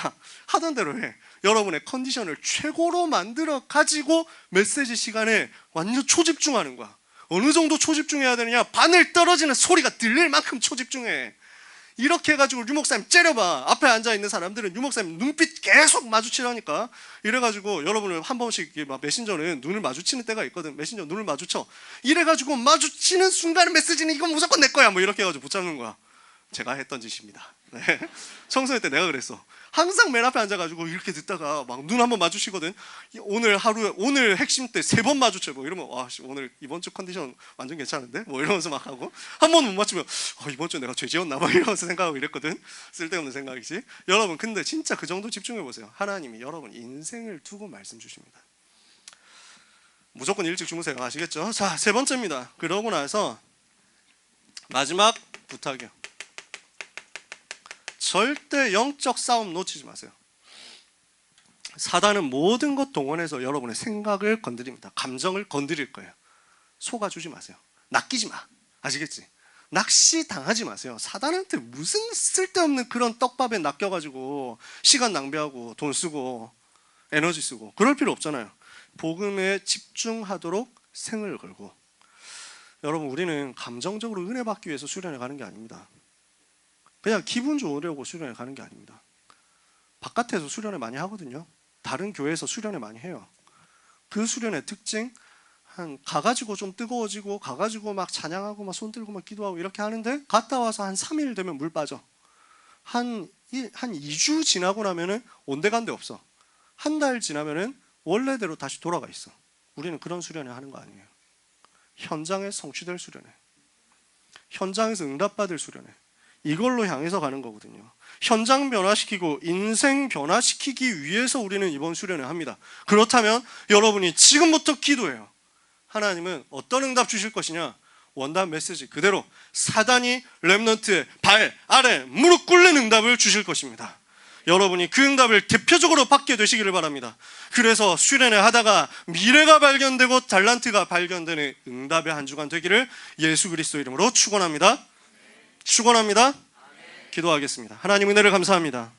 하던 대로 해. 여러분의 컨디션을 최고로 만들어 가지고 메시지 시간에 완전 초집중하는 거야. 어느 정도 초집중해야 되느냐? 바늘 떨어지는 소리가 들릴 만큼 초집중해. 이렇게 해가지고 유목사님 째려봐. 앞에 앉아있는 사람들은 유목사님 눈빛 계속 마주치라니까. 이래가지고 여러분은 한 번씩 메신저는 눈을 마주치는 때가 있거든. 메신저 눈을 마주쳐. 이래가지고 마주치는 순간 메시지는 이건 무조건 내 거야, 뭐 이렇게 해가지고 붙잡는 거야. 제가 했던 짓입니다. 네. 청소년 때 내가 그랬어. 항상 맨 앞에 앉아가지고 이렇게 듣다가 막 눈 한번 마주치거든. 오늘 핵심 때 3번 마주쳐. 뭐 이러면 오늘 이번 주 컨디션 완전 괜찮은데? 뭐 이러면서 막 하고, 한 번 못 맞추면 이번 주 내가 죄 지었나 봐 이러면서 생각하고 이랬거든. 쓸데없는 생각이지. 여러분 근데 진짜 그 정도 집중해 보세요. 하나님이 여러분 인생을 두고 말씀 주십니다. 무조건 일찍 주무세요. 아시겠죠? 자, 3번째입니다. 그러고 나서 마지막 부탁이요. 절대 영적 싸움 놓치지 마세요. 사단은 모든 것 동원해서 여러분의 생각을 건드립니다. 감정을 건드릴 거예요. 속아주지 마세요. 낚이지 마. 아시겠지? 낚시 당하지 마세요. 사단한테 무슨 쓸데없는 그런 떡밥에 낚여가지고 시간 낭비하고 돈 쓰고 에너지 쓰고 그럴 필요 없잖아요. 복음에 집중하도록 생을 걸고. 여러분 우리는 감정적으로 은혜 받기 위해서 수련회 가는 게 아닙니다. 그냥 기분 좋으려고 수련회 가는 게 아닙니다. 바깥에서 수련회 많이 하거든요. 다른 교회에서 수련회 많이 해요. 그 수련회 특징, 가가지고 좀 뜨거워지고 가가지고 막 찬양하고 막 손 들고 막 기도하고 이렇게 하는데, 갔다 와서 한 3일 되면 물 빠져. 한 2주 지나고 나면은 온데간데 없어. 한 달 지나면은 원래대로 다시 돌아가 있어. 우리는 그런 수련회 하는 거 아니에요. 현장에 성취될 수련회, 현장에서 응답받을 수련회, 이걸로 향해서 가는 거거든요. 현장 변화시키고 인생 변화시키기 위해서 우리는 이번 수련회 합니다. 그렇다면 여러분이 지금부터 기도해요. 하나님은 어떤 응답 주실 것이냐? 원단 메시지 그대로 사단이 렘넌트의 발 아래 무릎 꿇는 응답을 주실 것입니다. 여러분이 그 응답을 대표적으로 받게 되시기를 바랍니다. 그래서 수련회 하다가 미래가 발견되고 달란트가 발견되는 응답의 한 주간 되기를 예수 그리스도 이름으로 축원합니다. 축원합니다. 기도하겠습니다. 하나님 은혜를 감사합니다.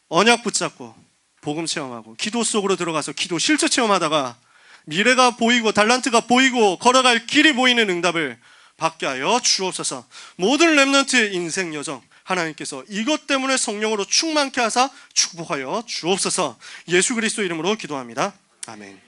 언약 붙잡고 복음 체험하고 기도 속으로 들어가서 기도 실제 체험하다가 미래가 보이고 달란트가 보이고 걸어갈 길이 보이는 응답을 받게 하여 주옵소서. 모든 렘넌트의 인생 여정 하나님께서 이것 때문에 성령으로 충만케 하사 축복하여 주옵소서. 예수 그리스도 이름으로 기도합니다. 아멘.